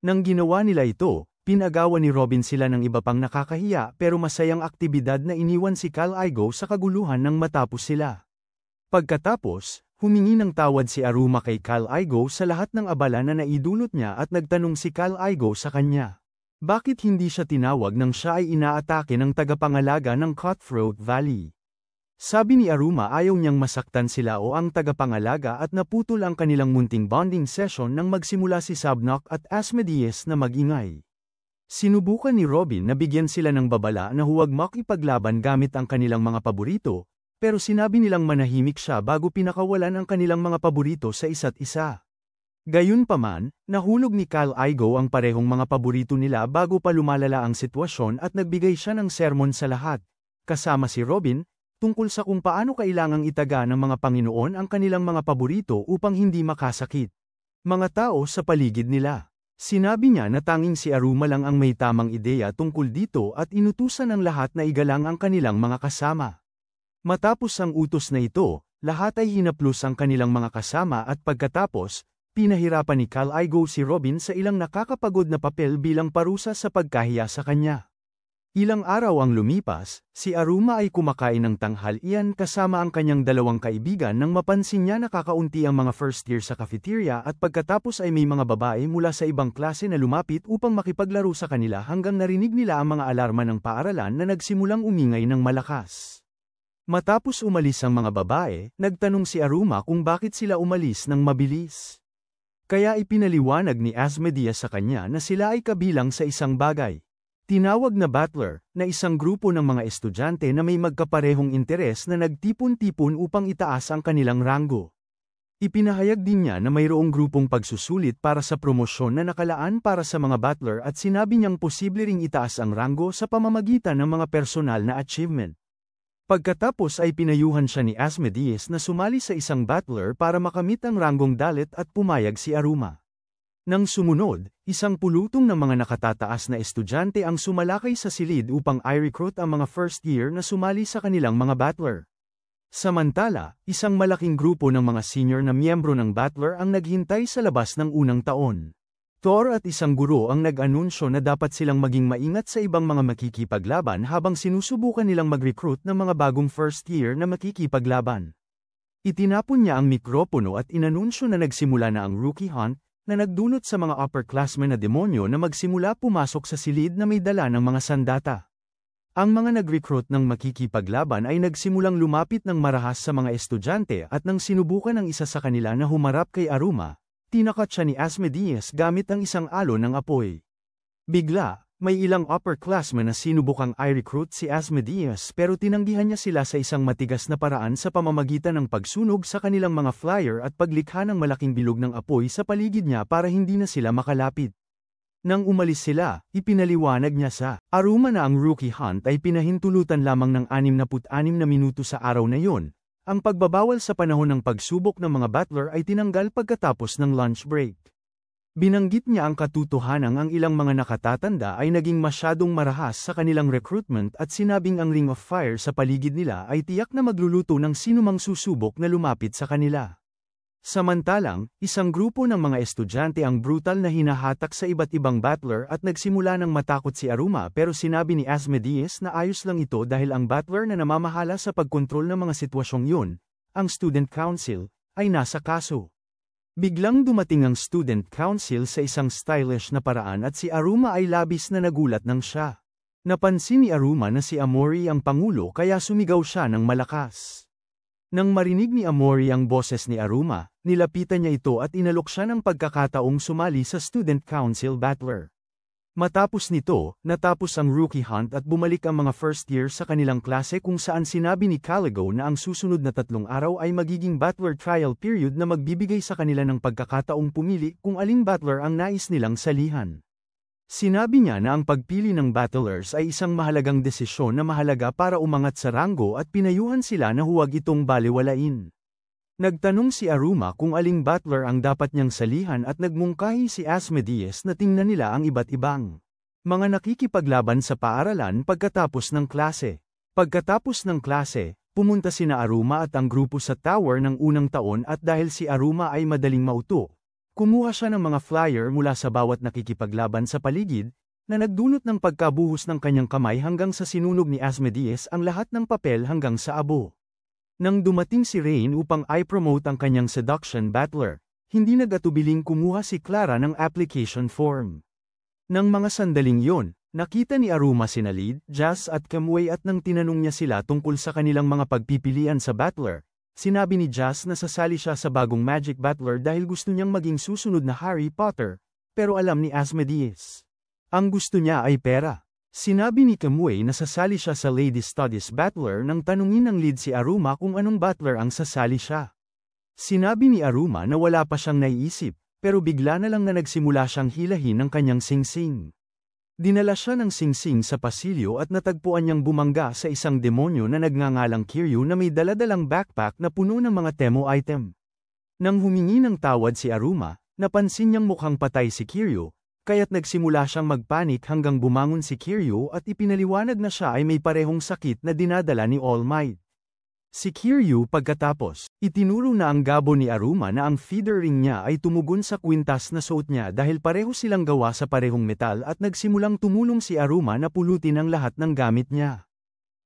Nang ginawa nila ito, pinagawa ni Robin sila ng iba pang nakakahiya pero masayang aktibidad na iniwan si Cal Igo sa kaguluhan nang matapos sila. Pagkatapos, humingi ng tawad si Aruma kay Cal Igo sa lahat ng abala na naidulot niya at nagtanong si Cal Igo sa kanya. Bakit hindi siya tinawag nang siya ay inaatake ng tagapangalaga ng Cutthroat Valley? Sabi ni Aruma ayaw niyang masaktan sila o ang tagapangalaga at naputol ang kanilang munting bonding session nang magsimula si Sabnok at Asmodeus na magingay. Sinubukan ni Robin na bigyan sila ng babala na huwag makipaglaban gamit ang kanilang mga paborito, pero sinabi nilang manahimik siya bago pinakawalan ang kanilang mga paborito sa isa't isa. Gayunpaman, nahulog ni Cal Igo ang parehong mga paborito nila bago pa lumalala ang sitwasyon at nagbigay siya ng sermon sa lahat, kasama si Robin, tungkol sa kung paano kailangang itaga ng mga Panginoon ang kanilang mga paborito upang hindi makasakit. Mga tao sa paligid nila. Sinabi niya na tanging si Aruma lang ang may tamang ideya tungkol dito at inutusan ng lahat na igalang ang kanilang mga kasama. Matapos ang utos na ito, lahat ay hinaplos ang kanilang mga kasama at pagkatapos, pinahirapan ni Cal Igo si Robin sa ilang nakakapagod na papel bilang parusa sa pagkahiya sa kanya. Ilang araw ang lumipas, si Aruma ay kumakain ng tanghalian kasama ang kanyang dalawang kaibigan nang mapansin niya na kakaunti ang mga first year sa cafeteria at pagkatapos ay may mga babae mula sa ibang klase na lumapit upang makipaglaro sa kanila hanggang narinig nila ang mga alarma ng paaralan na nagsimulang umingay ng malakas. Matapos umalis ang mga babae, nagtanong si Aruma kung bakit sila umalis ng mabilis. Kaya ipinaliwanag ni Asmodeus sa kanya na sila ay kabilang sa isang bagay. Tinawag na Battler, na isang grupo ng mga estudyante na may magkaparehong interes na nagtipon-tipon upang itaas ang kanilang ranggo. Ipinahayag din niya na mayroong grupong pagsusulit para sa promosyon na nakalaan para sa mga Battler at sinabi niyang posible ring itaas ang ranggo sa pamamagitan ng mga personal na achievement. Pagkatapos ay pinayuhan siya ni Asmodeus na sumali sa isang battler para makamit ang ranggong dalit at pumayag si Aruma. Nang sumunod, isang pulutong ng mga nakatataas na estudyante ang sumalakay sa silid upang i-recruit ang mga first year na sumali sa kanilang mga battler. Samantala, isang malaking grupo ng mga senior na miyembro ng battler ang naghintay sa labas ng unang taon. Thor at isang guro ang nag-anunsyo na dapat silang maging maingat sa ibang mga makikipaglaban habang sinusubukan nilang mag-recruit ng mga bagong first year na makikipaglaban. Itinapon niya ang mikropono at inanunsyo na nagsimula na ang rookie hunt, na nagdulot sa mga upperclassmen na demonyo na magsimula pumasok sa silid na may dala ng mga sandata. Ang mga nag-recruit ng makikipaglaban ay nagsimulang lumapit ng marahas sa mga estudyante at nang sinubukan ng isa sa kanila na humarap kay Aruma, tinakat siya ni Asmodeus gamit ang isang alon ng apoy. Bigla, may ilang upperclassmen na sinubukang i-recruit si Asmodeus pero tinanggihan niya sila sa isang matigas na paraan sa pamamagitan ng pagsunog sa kanilang mga flyer at paglikha ng malaking bilog ng apoy sa paligid niya para hindi na sila makalapit. Nang umalis sila, ipinaliwanag niya sa Aruma na ang rookie hunt ay pinahintulutan lamang ng 66 na minuto sa araw na yon. Ang pagbabawal sa panahon ng pagsubok ng mga battler ay tinanggal pagkatapos ng lunch break. Binanggit niya ang katotohanang ang ilang mga nakatatanda ay naging masyadong marahas sa kanilang recruitment at sinabing ang ring of fire sa paligid nila ay tiyak na magluluto ng sinumang susubok na lumapit sa kanila. Samantalang, isang grupo ng mga estudyante ang brutal na hinahatak sa iba't ibang battler at nagsimula ng matakot si Aruma pero sinabi ni Asmodeus na ayos lang ito dahil ang battler na namamahala sa pagkontrol ng mga sitwasyong yun, ang student council, ay nasa kaso. Biglang dumating ang student council sa isang stylish na paraan at si Aruma ay labis na nagulat nang siya. Napansin ni Aruma na si Amori ang pangulo kaya sumigaw siya ng malakas. Nang marinig ni Amori ang boses ni Aruma, nilapitan niya ito at inalok siya ng pagkakataong sumali sa Student Council Battler. Matapos nito, natapos ang rookie hunt at bumalik ang mga first year sa kanilang klase kung saan sinabi ni Caligo na ang susunod na 3 araw ay magiging battler trial period na magbibigay sa kanila ng pagkakataong pumili kung aling battler ang nais nilang salihan. Sinabi niya na ang pagpili ng battlers ay isang mahalagang desisyon na mahalaga para umangat sa ranggo at pinayuhan sila na huwag itong balewalain. Nagtanong si Aruma kung aling battler ang dapat niyang salihan at nagmungkahi si Asmodeus na tingnan nila ang iba't ibang mga nakikipaglaban sa paaralan pagkatapos ng klase. Pagkatapos ng klase, pumunta sina Aruma at ang grupo sa tower ng unang taon at dahil si Aruma ay madaling mauto, kumuha siya ng mga flyer mula sa bawat nakikipaglaban sa paligid, na nagdulot ng pagkabuhos ng kanyang kamay hanggang sa sinunog ni Asmodeus ang lahat ng papel hanggang sa abo. Nang dumating si Rain upang i-promote ang kanyang seduction battler, hindi nag-atubiling kumuha si Clara ng application form. Nang mga sandaling yon, nakita ni Aruma sina Lid, Jazz at Kamui at nang tinanong niya sila tungkol sa kanilang mga pagpipilian sa battler, sinabi ni Jazz na sasali siya sa bagong Magic Battler dahil gusto niyang maging susunod na Harry Potter, pero alam ni Asmodeus, ang gusto niya ay pera. Sinabi ni Kamui na sasali siya sa Lady Studies Battler nang tanungin ng lead si Aruma kung anong battler ang sasali siya. Sinabi ni Aruma na wala pa siyang naiisip, pero bigla na lang na nagsimula siyang hilahin ng kanyang singsing. Dinala siya ng singsing sa pasilyo at natagpuan niyang bumangga sa isang demonyo na nagngangalang Kiryu na may daladalang backpack na puno ng mga temo item. Nang humingi ng tawad si Aruma, napansin niyang mukhang patay si Kiryu, kaya't nagsimula siyang magpanik hanggang bumangon si Kiryu at ipinaliwanag na siya ay may parehong sakit na dinadala ni All Might. Si Kiryu pagkatapos, itinuro na ang gabo ni Aruma na ang feeder ring niya ay tumugon sa kwintas na suot niya dahil pareho silang gawa sa parehong metal at nagsimulang tumulong si Aruma na pulutin ang lahat ng gamit niya.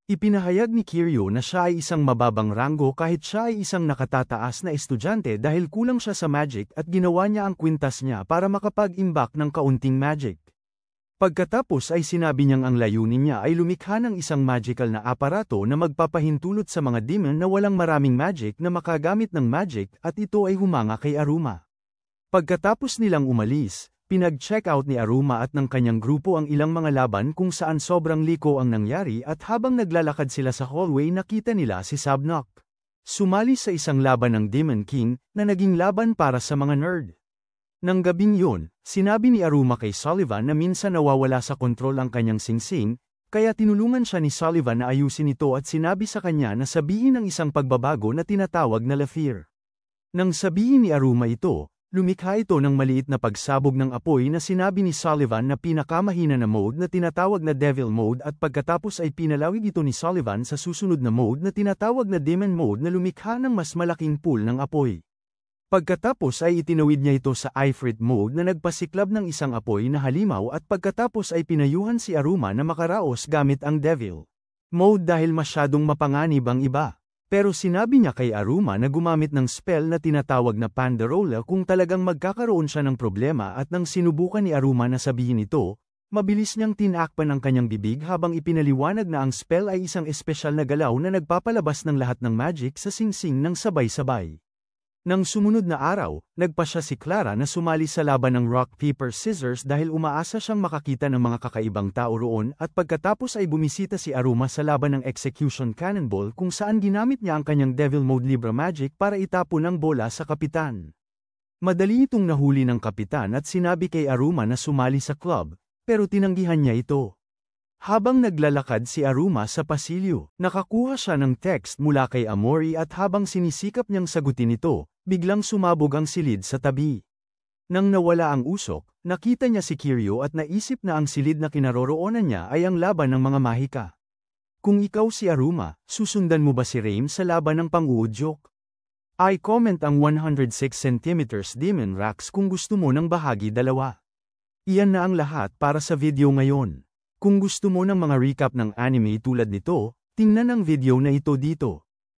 Ipinahayag ni Kiryu na siya ay isang mababang ranggo kahit siya ay isang nakatataas na estudyante dahil kulang siya sa magic at ginawa niya ang kwintas niya para makapag-imbak ng kaunting magic. Pagkatapos ay sinabi niyang ang layunin niya ay lumikha ng isang magical na aparato na magpapahintulot sa mga demon na walang maraming magic na makagamit ng magic at ito ay humanga kay Aruma. Pagkatapos nilang umalis, pinag-check out ni Aruma at ng kanyang grupo ang ilang mga laban kung saan sobrang liko ang nangyari at habang naglalakad sila sa hallway nakita nila si Sabnok. Sumali sa isang laban ng Demon King na naging laban para sa mga nerd. Nang gabing yun, sinabi ni Aruma kay Sullivan na minsan nawawala sa kontrol ang kanyang singsing, kaya tinulungan siya ni Sullivan na ayusin ito at sinabi sa kanya na sabihin ang isang pagbabago na tinatawag na Lafir. Nang sabihin ni Aruma ito, lumikha ito ng maliit na pagsabog ng apoy na sinabi ni Sullivan na pinakamahina na mode na tinatawag na Devil Mode at pagkatapos ay pinalawig ito ni Sullivan sa susunod na mode na tinatawag na Demon Mode na lumikha ng mas malaking pool ng apoy. Pagkatapos ay itinawid niya ito sa Ifrit mode na nagpasiklab ng isang apoy na halimaw at pagkatapos ay pinayuhan si Aruma na makaraos gamit ang Devil mode dahil masyadong mapanganib ang iba. Pero sinabi niya kay Aruma na gumamit ng spell na tinatawag na Pandarola kung talagang magkakaroon siya ng problema at nang sinubukan ni Aruma na sabihin ito, mabilis niyang tinakpan ang kanyang bibig habang ipinaliwanag na ang spell ay isang espesyal na galaw na nagpapalabas ng lahat ng magic sa singsing ng sabay-sabay. Nang sumunod na araw, nagpa siya si Clara na sumali sa laban ng Rock Paper Scissors dahil umaasa siyang makakita ng mga kakaibang tao roon at pagkatapos ay bumisita si Aruma sa laban ng Execution Cannonball kung saan ginamit niya ang kanyang Devil Mode Libra Magic para itapon ang bola sa kapitan. Madali itong nahuli ng kapitan at sinabi kay Aruma na sumali sa club, pero tinanggihan niya ito. Habang naglalakad si Aruma sa pasilyo, nakakuha siya ng text mula kay Amori at habang sinisikap niyang sagutin ito, biglang sumabog ang silid sa tabi. Nang nawala ang usok, nakita niya si Kiryu at naisip na ang silid na kinaroroonan niya ay ang laban ng mga mahika. Kung ikaw si Aruma, susundan mo ba si Rain sa laban ng pang-uudyok? I-comment ang 106 cm Demon Rax kung gusto mo ng bahagi 2. Iyan na ang lahat para sa video ngayon. Kung gusto mo ng mga recap ng anime tulad nito, tingnan ang video na ito dito.